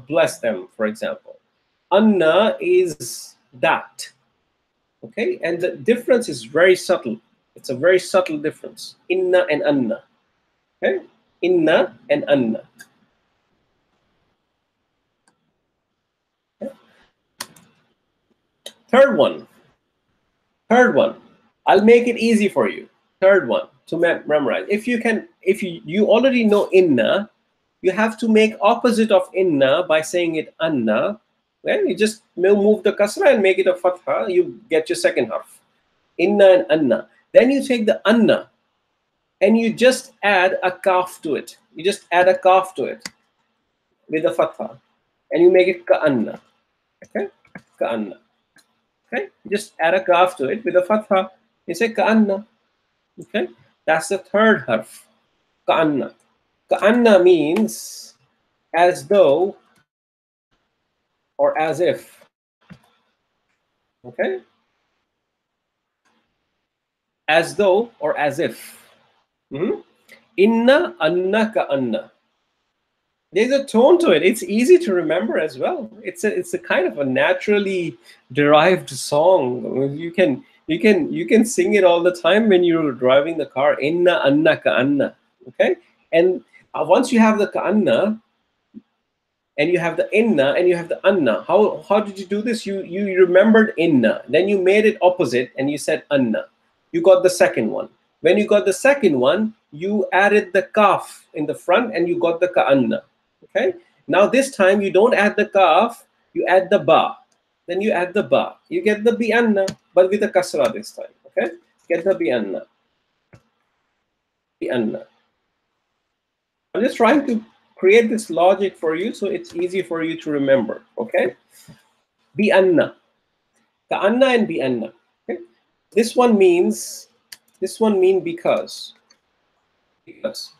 bless them, for example. Anna is that. Okay, and the difference is very subtle. It's a very subtle difference. Inna and anna. Okay, inna and anna. Okay. Third one. I'll make it easy for you. Third one to memorize. If you already know inna, you have to make opposite of inna by saying it anna. Well, you just move the kasra and make it a fatha. You get your second harf. Inna and anna. Then you take the anna and you just add a kaf to it. You just add a kaf to it with a fatha, and you make it ka'anna. Okay, ka'anna. Okay, just add a kaf to it with a fatha. You say ka'anna. Okay, that's the third harf. Ka'anna. Ka'anna means as though or as if. Okay, as though or as if. Inna, anna, ka'anna. There's a tone to it. It's easy to remember as well. It's a kind of a naturally derived song. You can sing it all the time when you're driving the car. Inna anna ka'anna. Okay, and once you have the ka'anna, and you have the inna, and you have the anna. How did you do this? You remembered inna, then you made it opposite, and you said anna. You got the second one. When you got the second one, you added the kaf in the front, and you got the ka'anna. Okay. Now this time you don't add the kaf, you add the ba. Then you add the ba. You get the bi'anna, but with a kasra this time. Okay. Get the bi'anna. Bi'anna. I'm just trying to create this logic for you so it's easy for you to remember. Okay. Bi'anna. Ka'anna and bi'anna. Okay. This one means because. Because.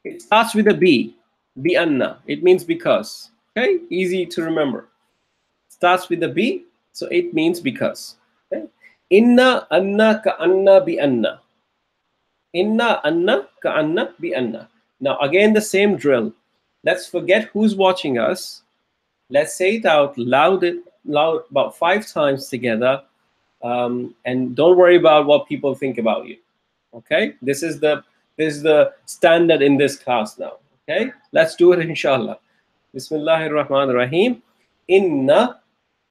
It starts with a B. Bi'anna. It means because. Okay, easy to remember. Starts with a B, so it means because. Okay? Inna, anna, ka'anna, bi'anna. Inna, anna, ka'anna, bi'anna. Now again the same drill. Let's forget who's watching us. Let's say it out loud about 5 times together, and don't worry about what people think about you. Okay, this is the standard in this class now. Okay, let's do it inshallah. Bismillahir-Rahmanir-Rahim. Inna,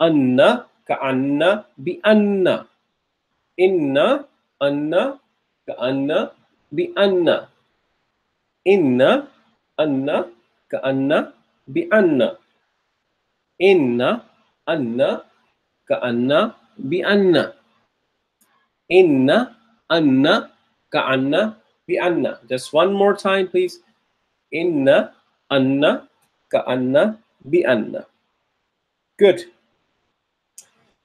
anna, ka'anna, bi'anna. Inna, anna, ka'anna, bi'anna. Inna, anna, ka'anna, bi'anna. Inna, anna, ka'anna, bi'anna. Inna, anna, ka'anna, bi'anna. Just one more time, please. Inna, anna, ka'anna, bi'anna. Good.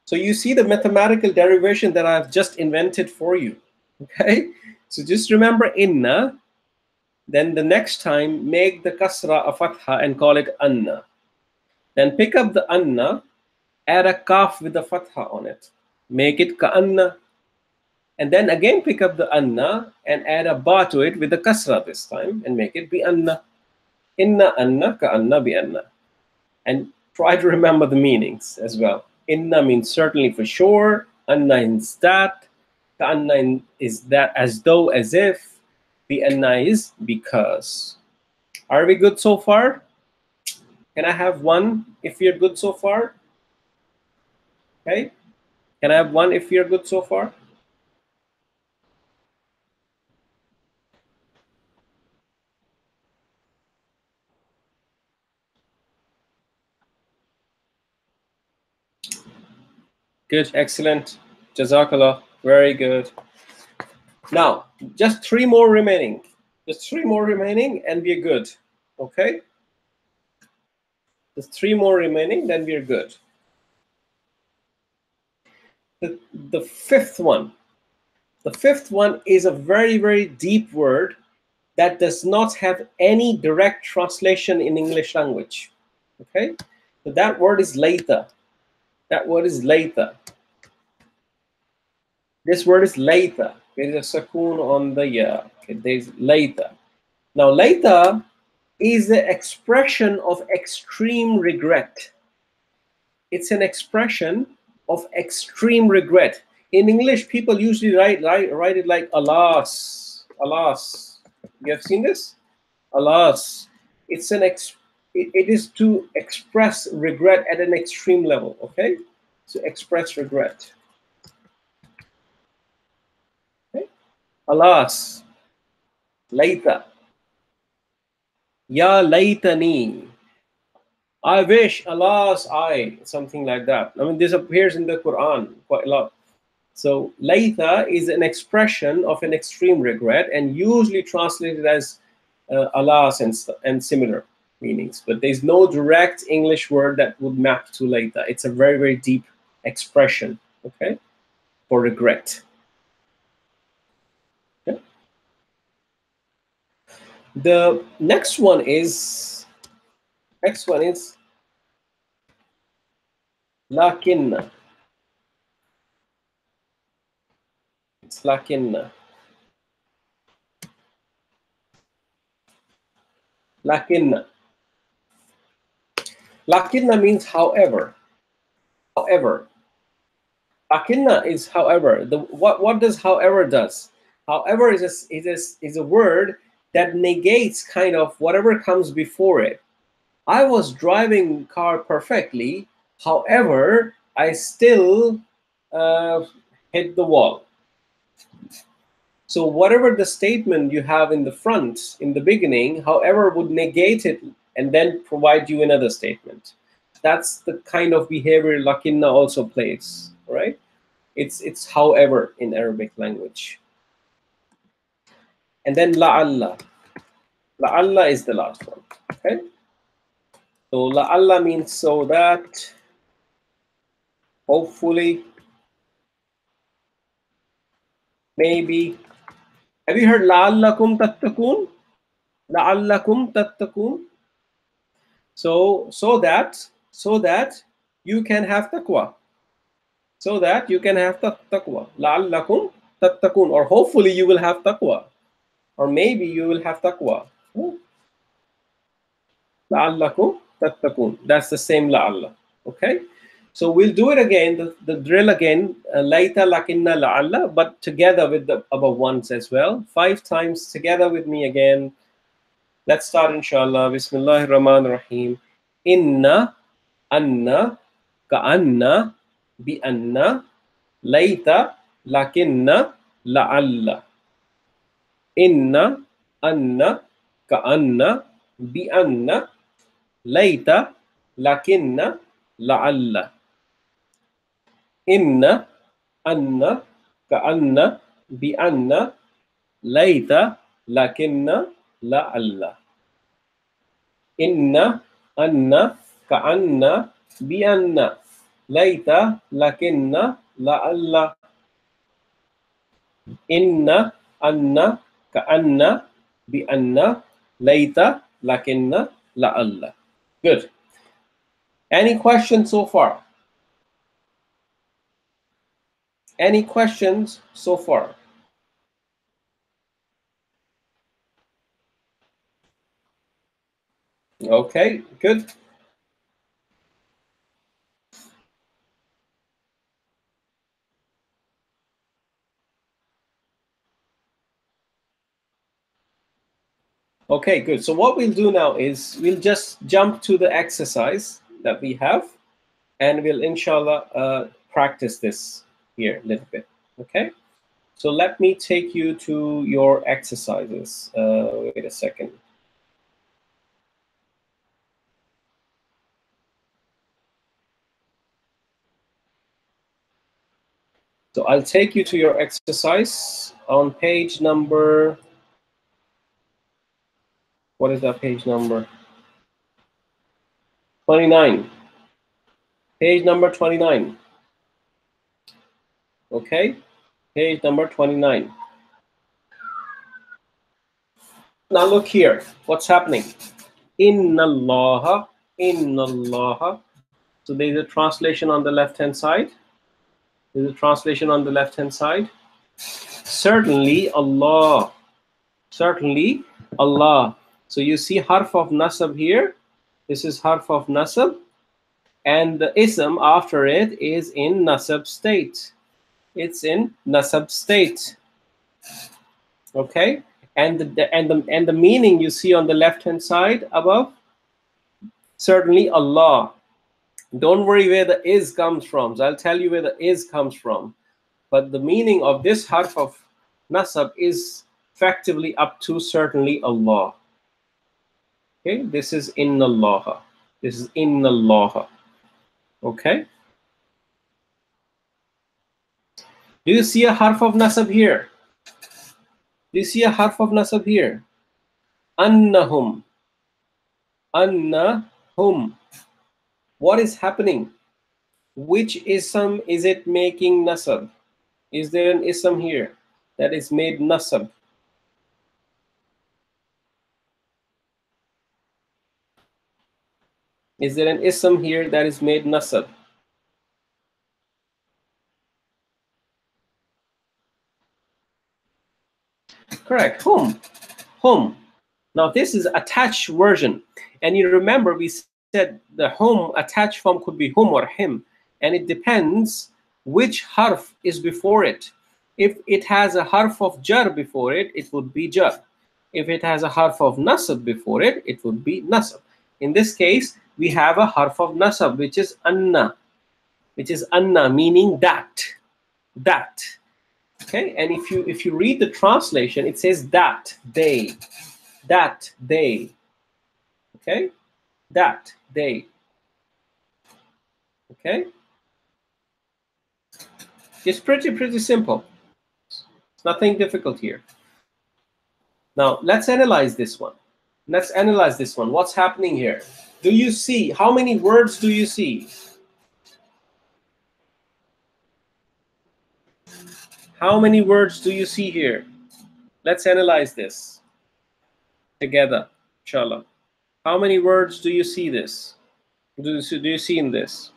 So you see the mathematical derivation that I've just invented for you. Okay? So just remember inna, then the next time make the kasra a fatha and call it anna. Then pick up the anna, add a kaf with a fatha on it. Make it ka'anna. And then again pick up the anna and add a ba to it with the kasra this time and make it bi'anna. Inna, anna, ka'anna, bi'anna. And try to remember the meanings as well. Inna means certainly for sure. Anna means that. Ka'anna is that as though, as if. Bi'anna is because. Are we good so far? Can I have one if you're good so far? Okay. Can I have one if you're good so far? Good, excellent. Jazakallah, very good. Now, just 3 more remaining. Just 3 more remaining and we're good. Okay? Just 3 more remaining, then we're good. The fifth one. The fifth one is a very, very deep word that does not have any direct translation in English language. Okay, so that word is later. That word is later. This word is later. There is a sukoon on the ya. Okay, there's later. Now later is the expression of extreme regret. It's an expression of extreme regret. In English, people usually write it like alas, alas. You have seen this? Alas. It's it is to express regret at an extreme level. Okay, to express regret. Okay? Alas, later. Ya laytani. I wish, alas, something like that. I mean, this appears in the Quran quite a lot. So, laytha is an expression of an extreme regret and usually translated as alas and similar meanings. But there's no direct English word that would map to laytha. It's a very, very deep expression, okay, for regret. Okay? The next one is lakinna. It's lakinna. Lakinna. Lakinna means however. However. Lakinna is however. What does however does? However is a word that negates kind of whatever comes before it. I was driving car perfectly. However, I still hit the wall. So whatever the statement you have in the front, in the beginning, however, would negate it and then provide you another statement. That's the kind of behavior lakinna also plays, right? It's however in Arabic language. And then la'alla. La'alla is the last one, okay? So la'alla means so that, hopefully, maybe. Have you heard la'allakum tattakun? La'allakum tattakun. So that you can have taqwa. So that you can have taqwa. La'allakum tattakun. Or hopefully you will have taqwa. Or maybe you will have taqwa. La'allakum tattakun. That's the same la'alla. Okay? So we'll do it again, the drill again, laita lakinna la'alla, but together with the above ones as well. 5 times together with me again. Let's start inshallah. Bismillahir Rahmanir Rahim. Inna, anna, ka'anna, bi anna, laita, lakinna, la'alla. Inna, anna, ka'anna, bi anna, laita, lakinna, la'alla. Inna, anna, ka'anna, bi anna, laita, lakinna, la'alla. Inna, anna, ka'anna, bi anna, laita, lakinna, la'alla. Inna, anna, ka'anna, bi anna, laita, lakinna, la'alla. Good. Any questions so far? Any questions so far? Okay, good. Okay, good. So what we'll do now is we'll just jump to the exercise that we have, and we'll inshallah practice this here a little bit. Okay, so let me take you to your exercises. Wait a second. So I'll take you to your exercise on page number, what is that page number? 29. Page number 29. Okay, page number 29. Now look here, what's happening? Inna Allah, inna Allah. So there's a translation on the left hand side. There's a translation on the left hand side. Certainly Allah. Certainly Allah. So you see harf of nasab here. This is harf of nasab. And the ism after it is in nasab state. It's in nasab state. Okay? And the meaning you see on the left hand side above. Certainly Allah. Don't worry where the is comes from. So I'll tell you where the is comes from. But the meaning of this harf of nasab is effectively up to certainly Allah. Okay, this is inna Allah. This is inna Allah. Okay. Do you see a harf of nasab here? Do you see a harf of nasab here? Annahum. Annahum. What is happening? Which ism is it making nasab? Is there an ism here that is made nasab? Is there an ism here that is made nasab? Correct. Hum. Hum. Now this is attached version. And you remember we said the hum attached form could be hum or him. And it depends which harf is before it. If it has a harf of jar before it, it would be jar. If it has a harf of nasab before it, it would be nasab. In this case, we have a harf of nasab, which is anna. Which is anna, meaning that. That. Okay, and if you read the translation, it says that they. That they. Okay? That they. Okay? It's pretty simple. It's nothing difficult here. Now let's analyze this one. Let's analyze this one. What's happening here? Do you see how many words do you see? How many words do you see here? Let's analyze this together, inshallah. How many words do you see this? Do you see in this?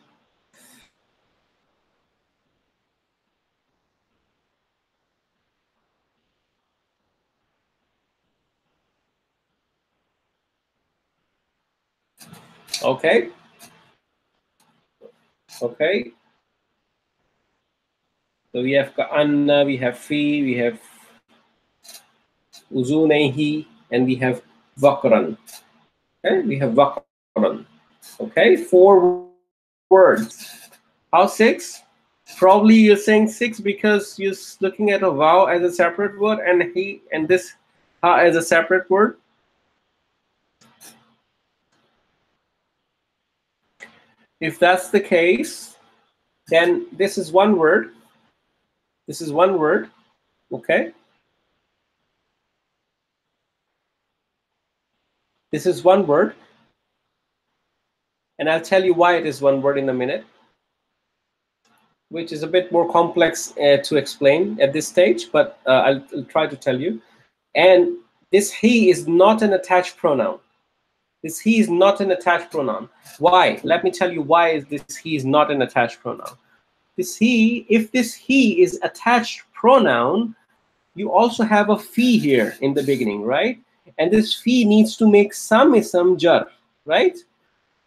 Okay. Okay. So we have ka'anna, we have fi, we have uzunehi, and we have vakran. Okay, we have vakran. Okay, 4 words. How 6? Probably you're saying 6 because you're looking at a vow as a separate word and he and this ha as a separate word. If that's the case, then this is one word. This is one word. Okay. This is one word. And I'll tell you why it is one word in a minute, which is a bit more complex to explain at this stage, but I'll try to tell you. And this he is not an attached pronoun. This he is not an attached pronoun. Why? Let me tell you why is this he is not an attached pronoun. This he, if this he is attached pronoun, you also have a fi here in the beginning, right? And this fi needs to make some ism jar, right?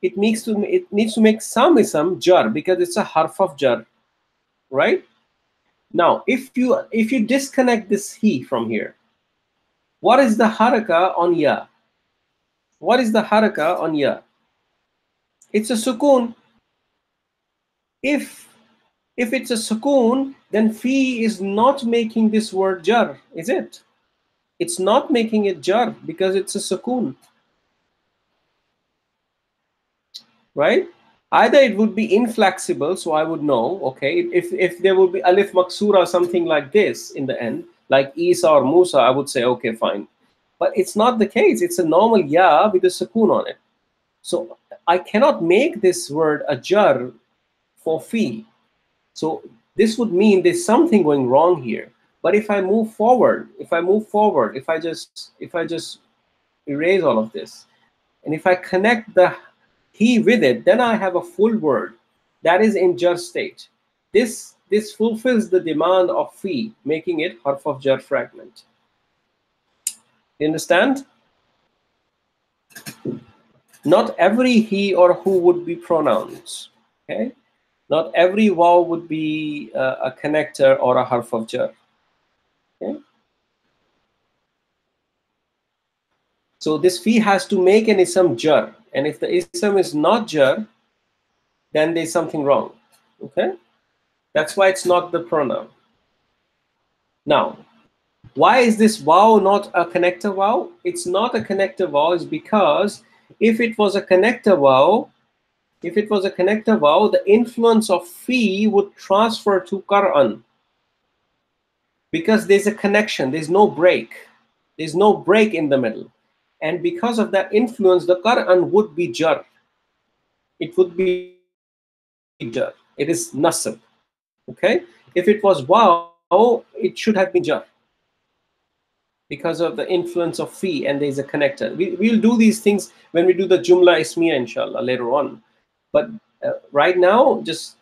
It needs to make some ism jar because it's a harf of jar, right? Now, if you disconnect this he from here, what is the haraka on ya? What is the haraka on ya? It's a sukoon. If it's a sukoon, then fi is not making this word jar, is it? It's not making it jar because it's a sukoon, right? Either it would be inflexible, so I would know, okay, if there would be alif maksura or something like this in the end, like Isa or Musa, I would say, okay, fine. But it's not the case. It's a normal ya with a sukoon on it. So I cannot make this word a jar for fi. So this would mean there's something going wrong here. But if I move forward, if I just erase all of this. And if I connect the he with it, then I have a full word that is in jar state. This fulfills the demand of fi, making it harf of jar fragment. You understand? Not every he or who would be pronouns. Okay, not every waw would be a connector or a harf of jar. Okay, so this fi has to make an ism jar, and if the ism is not jar, then there's something wrong. Okay, that's why it's not the pronoun. Now, why is this waw not a connector waw? It's not a connector waw is because if it was a connector waw, the influence of fi would transfer to Qur'an, because there's a connection, there's no break. There's no break in the middle. And because of that influence, the Qur'an would be jar. It would be jar. It is nasb. Okay? If it was waw, it should have been jar, because of the influence of fi, and there's a connector. We'll do these things when we do the Jumla Ismiya, inshallah, later on. But right now, just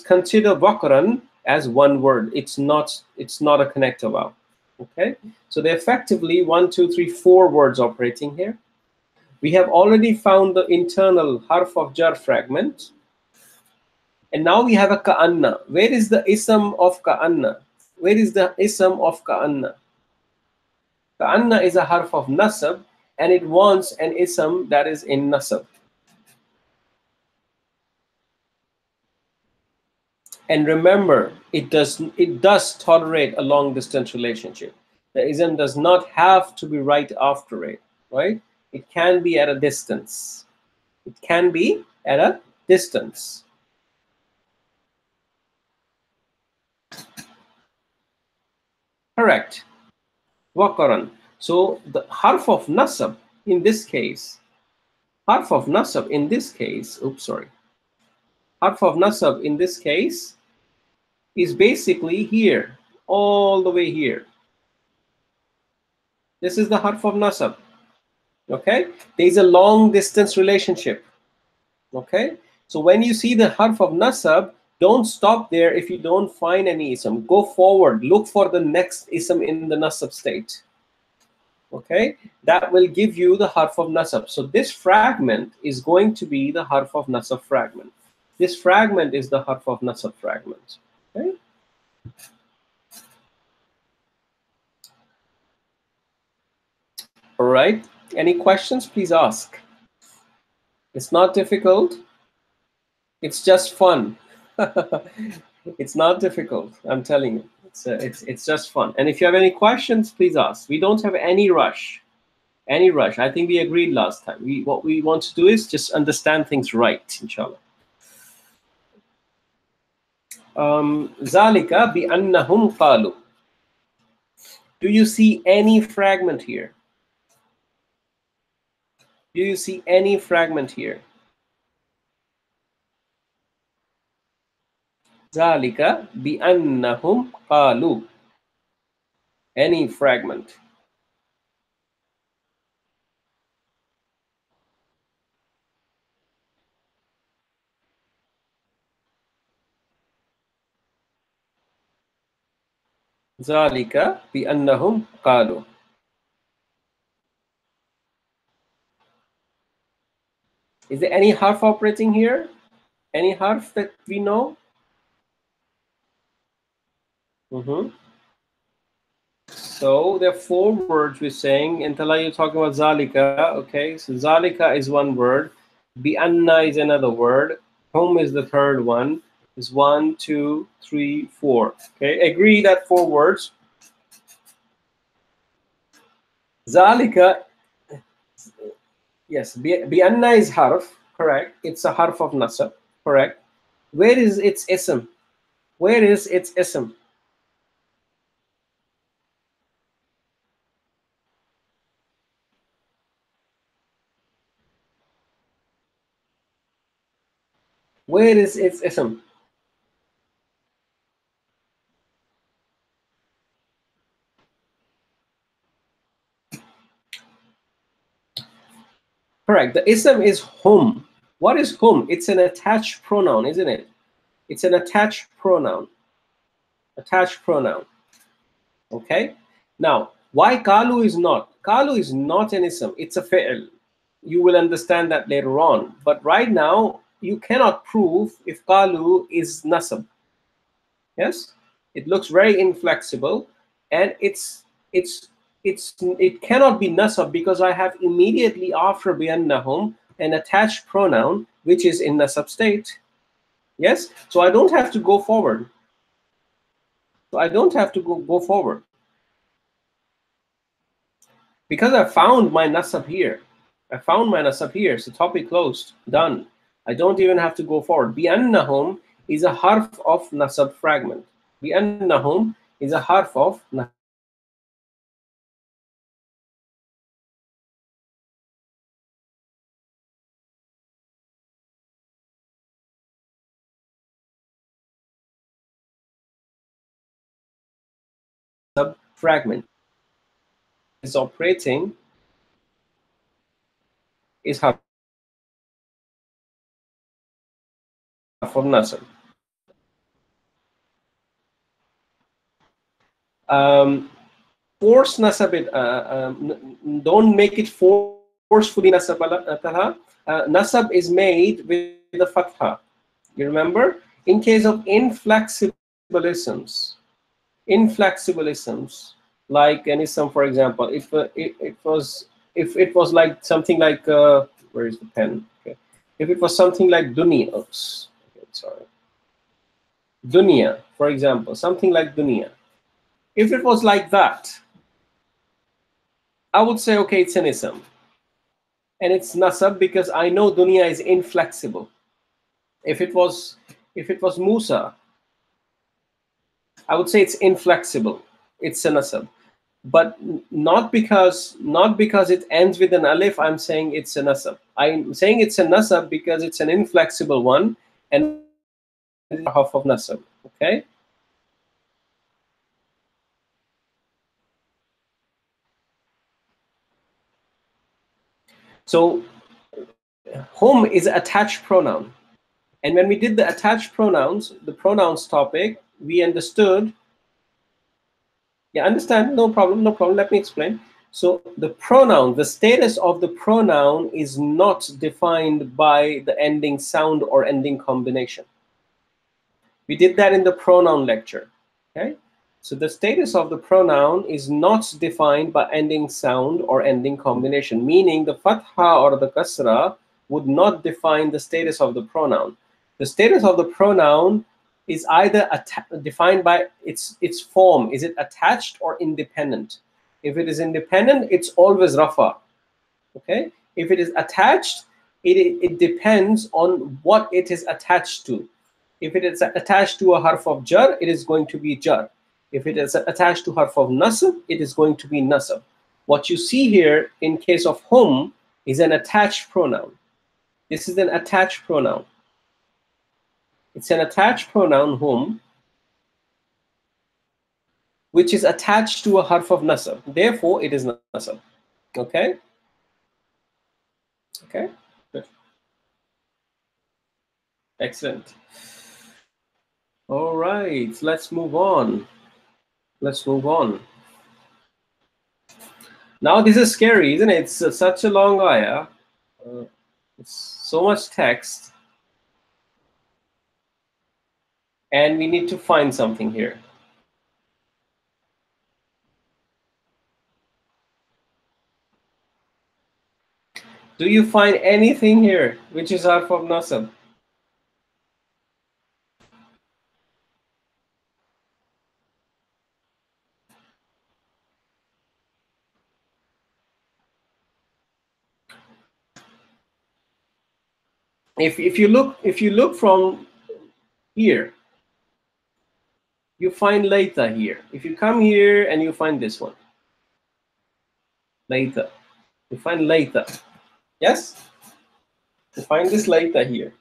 consider Waqran as one word. It's not a connector vowel. Okay, so there are effectively 1, 2, 3, 4 words operating here. We have already found the internal harf of jar fragment, and now we have a ka'anna. Where is the ism of ka'anna? Where is the ism of ka'anna? Ka'anna is a harf of nasab, and it wants an ism that is in nasab. And remember, it does tolerate a long distance relationship. The ism does not have to be right after it, right? It can be at a distance. It can be at a distance. Correct. Waqaran. So the harf of nasab in this case, harf of nasab in this case is basically here, all the way here. This is the harf of nasab. Okay, there is a long distance relationship. Okay, so when you see the harf of nasab, don't stop there. If you don't find any ism, go forward, look for the next ism in the nasab state. Okay, that will give you the harf of nasab. So this fragment is going to be the harf of nasab fragment. This fragment is the harf of nasab fragment. Okay, all right, any questions, please ask. It's not difficult, it's just fun. It's not difficult, I'm telling you. It's just fun. And if you have any questions, please ask. We don't have any rush. I think we agreed last time. What we want to do is just understand things right, inshallah. Zalika bi annahum qalu. Do you see any fragment here? Do you see any fragment here? Zalika bi annahum qalu. Any fragment? Zalika bi annahum qalu. Is there any harf operating here? Any harf that we know? So there are 4 words we're saying. Intala, you're talking about zalika. Okay, so zalika is one word. Bi anna is another word. Hum is the third one. Is 1, 2, 3, 4. Okay, agree that 4 words. Zalika, yes, bi anna is harf, correct. It's a harf of nasab, correct. Where is its ism? Where is its ism? Where is its ism? Correct. The ism is hum. What is hum? It's an attached pronoun, isn't it? It's an attached pronoun. Attached pronoun. Okay. Now, why kalu is not? Kalu is not an ism. It's a fi'l. You will understand that later on. But right now, you cannot prove if kalu is nasab. Yes, it looks very inflexible, and it cannot be nasab because I have immediately after bi'annahum an attached pronoun which is in nasab state. Yes, so I don't have to go forward. So I don't have to go forward because I found my nasab here. I found my nasab here. So topic closed, done. I don't even have to go forward. Bi'annahum is a harf of nasab fragment. Bi'annahum is a harf of nasab fragment. Is operating is harf of nasab. Force nasab it. Don't make it forcefully nasab. Nasab is made with the fatha. You remember? In case of inflexible isms, like an ism, for example, if it was like something like where is the pen? Okay, if it was something like dunya, oops, okay, sorry, dunya, for example, something like dunya. If it was like that, I would say okay, it's an ism, and it's nasab because I know dunya is inflexible. If it was Musa, I would say it's inflexible. It's a nasab, but not because it ends with an alif. I'm saying it's a nasab. I'm saying it's a nasab because it's an inflexible one and half of nasab. Okay. So hum is attached pronoun, and when we did the attached pronouns, the pronouns topic, we understood. Yeah, understand? No problem. No problem. Let me explain. So the pronoun, the status of the pronoun is not defined by the ending sound or ending combination. We did that in the pronoun lecture. Okay. So the status of the pronoun is not defined by ending sound or ending combination, meaning the fatha or the kasra would not define the status of the pronoun. The status of the pronoun is either defined by its form. Is it attached or independent? If it is independent, it's always rafa. Okay. If it is attached, it depends on what it is attached to. If it is attached to a harf of jar, it is going to be jar. If it is attached to harf of nasab, it is going to be nasab. What you see here in case of hum is an attached pronoun. This is an attached pronoun. It's an attached pronoun hum, which is attached to a harf of nasab. Therefore, it is nasab. Okay? Okay? Good. Excellent. All right, let's move on. Let's move on. Now this is scary, isn't it? It's such a long ayah. It's so much text. And we need to find something here. Do you find anything here which is harf of nasab? If you look from here, you find later here. If you come here and you find this one, later, you find later. Yes, you find this later here.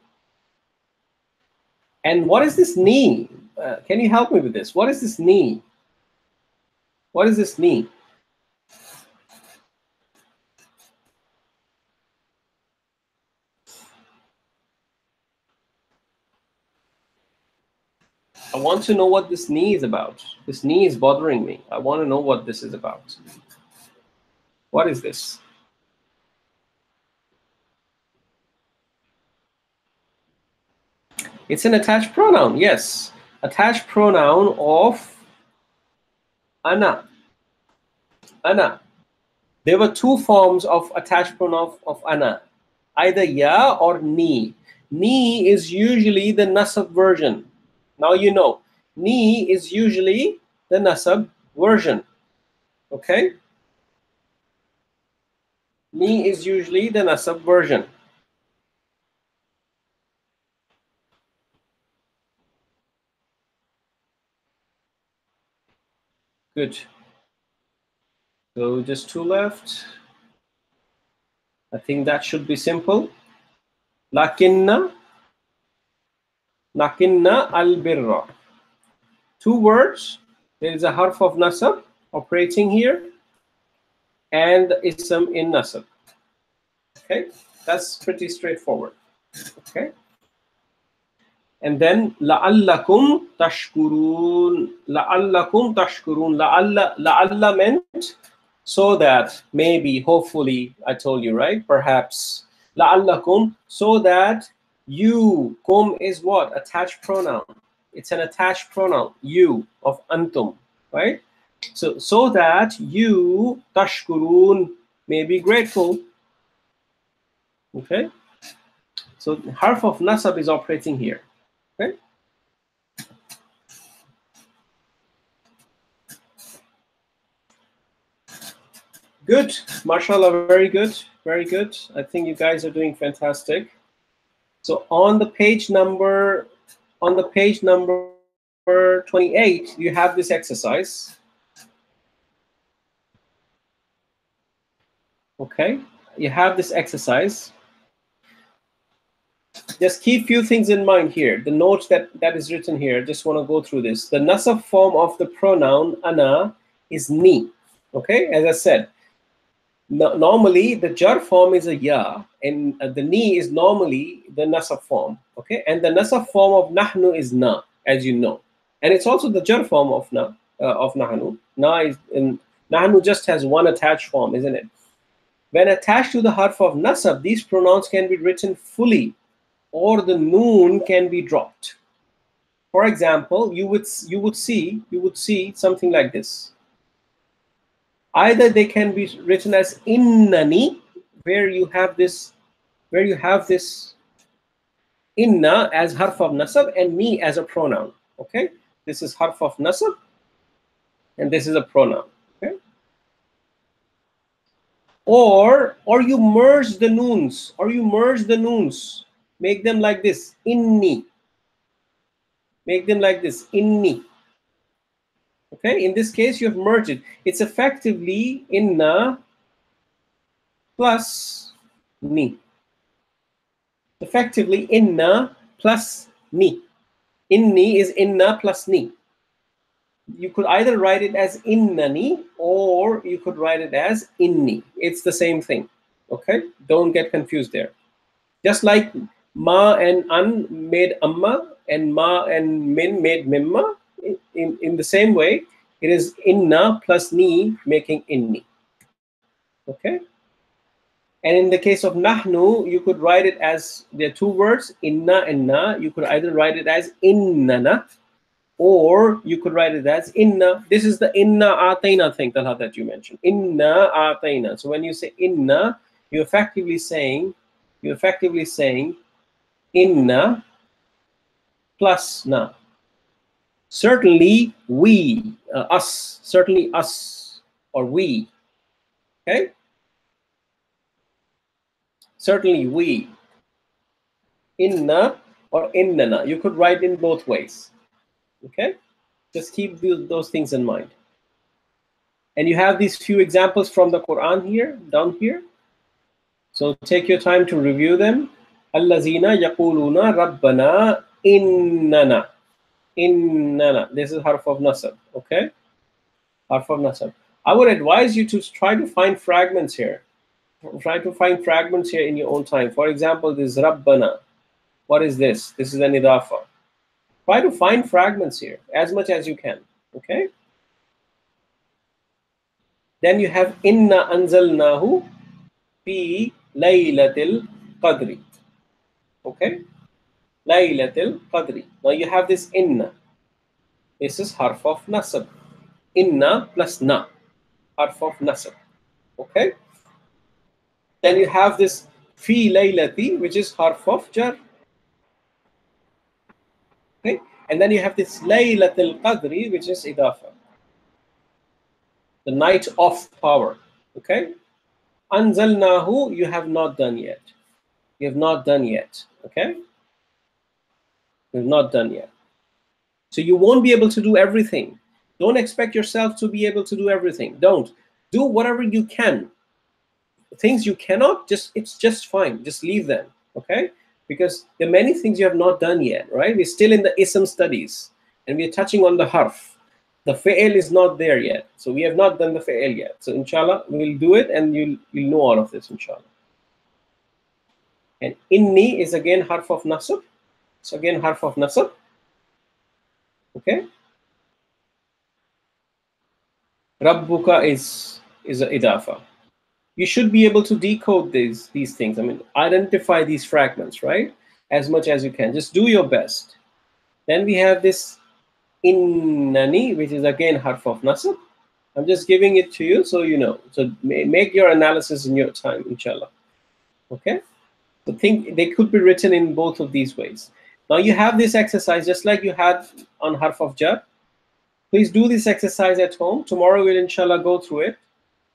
And what is this knee? Can you help me with this? What is this knee? What is this knee? I want to know what this knee is about. This knee is bothering me. I want to know what this is about. What is this? It's an attached pronoun. Yes. Attached pronoun of ana. Ana. There were two forms of attached pronoun of ana, either ya or ni. Ni is usually the nasab version. Now you know, ni is usually the nasab version. Okay? Ni is usually the nasab version. Good. So just two left. I think that should be simple. Lakinna al-birra. Two words. There is a harf of nasab operating here and ism in nasab. Okay, that's pretty straightforward. Okay, and then la'allakum tashkurun. La'allakum tashkurun. La'alla meant so that, maybe, hopefully. I told you, right? Perhaps. La'allakum, so that you. Kum is what? Attached pronoun. It's an attached pronoun. You of antum, right? So that you tashkurun may be grateful. Okay, so harf of nasab is operating here. Okay, good, mashallah, very good, very good. I think you guys are doing fantastic. So on the page number 28, you have this exercise. Okay, you have this exercise. Just keep few things in mind here. The notes that is written here, just want to go through this. The nasab form of the pronoun ana is ni. Okay, as I said, normally the jar form is a ya, and the ni is normally the nasab form. Okay, and the nasab form of nahnu is na, as you know, and it's also the jar form of nahnu. Na is in nahnu just has one attached form, isn't it? When attached to the harf of nasab, these pronouns can be written fully, or the noon can be dropped. For example, you would see something like this. Either they can be written as innani, where you have this inna as harf of nasab and ni as a pronoun. Okay, this is harf of nasab and this is a pronoun. Okay, or you merge the noons, make them like this, inni. Make them like this, inni. Okay, in this case you have merged it. It's effectively inna plus ni. Effectively inna plus ni. Inni is inna plus ni. You could either write it as innani or you could write it as inni. It's the same thing. Okay, don't get confused there. Just like ma and an made amma and ma and min made mimma, in the same way, it is inna plus ni making inni. Okay, and in the case of nahnu, you could write it as, there are two words, inna and na. You could either write it as innana or you could write it as inna. This is the inna atayna thing, Talha, that you mentioned. Inna atayna. So when you say inna, you're effectively saying inna plus na. Certainly we, us, certainly us, or we. Okay, certainly we. Inna or innana. You could write in both ways. Okay, just keep those things in mind. And you have these few examples from the Quran here, down here. So take your time to review them. Allazina yaquluna rabbana innana. Innana. This is harf of nasab. Okay, harf of nasab. I would advise you to try to find fragments here. Try to find fragments here in your own time. For example, this rabbana. What is this? This is an idafa. Try to find fragments here as much as you can. Okay. Then you have inna anzalnahu fi laylatil qadri. Okay. Laylatil qadri. Now you have this inna. This is harf of nasab. Inna plus na. Harf of nasab. Okay. Then you have this fi laylati, which is harf of jar. Okay. And then you have this laylatil qadri, which is idafa. The night of power. Okay. Anzalnahu, you have not done yet. You have not done yet. Okay. You have not done yet. So you won't be able to do everything. Don't expect yourself to be able to do everything. Don't. Do whatever you can. Things you cannot, it's just fine. Just leave them. Okay. Because there are many things you have not done yet, right? We're still in the ism studies and we're touching on the harf. The fa'il is not there yet. So we have not done the fa'il yet. So inshallah, we'll do it and you'll know all of this, inshallah. And inni is again harf of nasab. So again, harf of nasab. Okay. Rabbuka is a idafa. You should be able to decode these things. I mean, identify these fragments, right? As much as you can. Just do your best. Then we have this innani, which is again harf of nasab. I'm just giving it to you so you know. So make your analysis in your time, inshallah. Okay? So think they could be written in both of these ways. Now you have this exercise just like you had on harf of jar. Please do this exercise at home. Tomorrow we'll inshallah go through it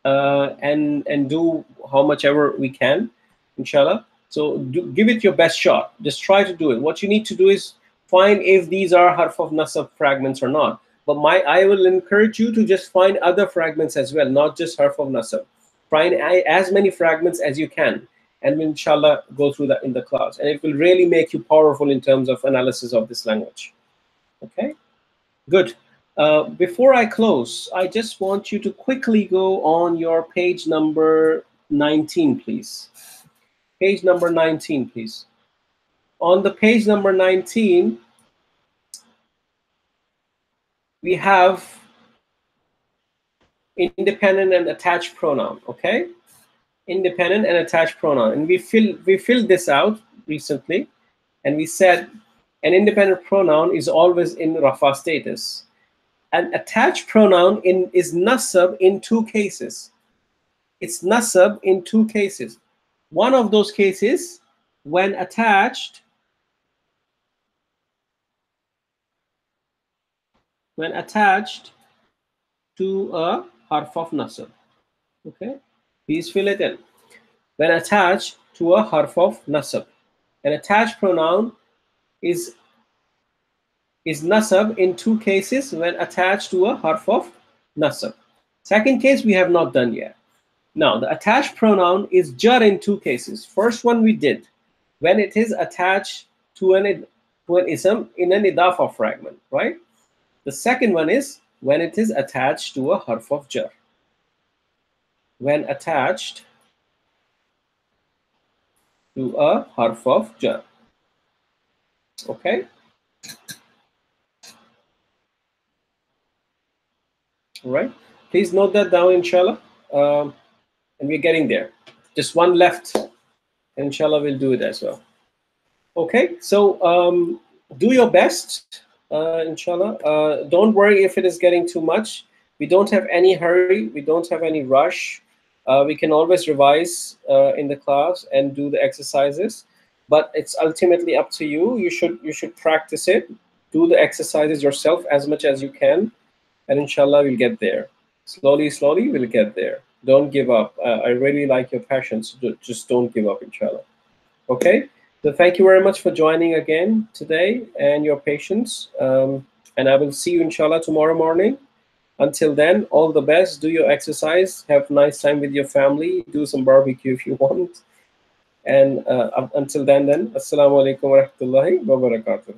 and do how much ever we can, inshallah. So give it your best shot. Just try to do it. What you need to do is find if these are harf of nasab fragments or not. But I will encourage you to just find other fragments as well, not just harf of nasab. Find as many fragments as you can, and we'll inshallah go through that in the class. And it will really make you powerful in terms of analysis of this language. Okay, good. Before I close, I just want you to quickly go on your page number 19, please. Page number 19, please. On the page number 19, we have independent and attached pronoun, okay? Independent and attached pronoun. And we filled this out recently, and we said an independent pronoun is always in rafa status. An attached pronoun is nasab in two cases. It's nasab in two cases. One of those cases, when attached to a harf of nasab. Okay, please fill it in. When attached to a harf of nasab, an attached pronoun is nasab in two cases when attached to a harf of nasab. Second case we have not done yet. Now the attached pronoun is jar in two cases. First one we did when it is attached to an ism in an idafa fragment, right? The second one is when it is attached to a harf of jar. When attached to a harf of jar. Okay. All right. Please note that down, inshallah. And we're getting there. Just one left. And inshallah, we'll do it as well. Okay. So do your best, inshallah. Don't worry if it is getting too much. We don't have any hurry. We don't have any rush. We can always revise in the class and do the exercises. But it's ultimately up to you. You should practice it. Do the exercises yourself as much as you can. And inshallah, we'll get there. Slowly, slowly, we'll get there. Don't give up. I really like your passion, so just don't give up, inshallah. Okay? So thank you very much for joining again today and your patience. And I will see you, inshallah, tomorrow morning. Until then, all the best. Do your exercise. Have a nice time with your family. Do some barbecue if you want. And until then, assalamu alaikum wa rahmatullahi wa barakatuh.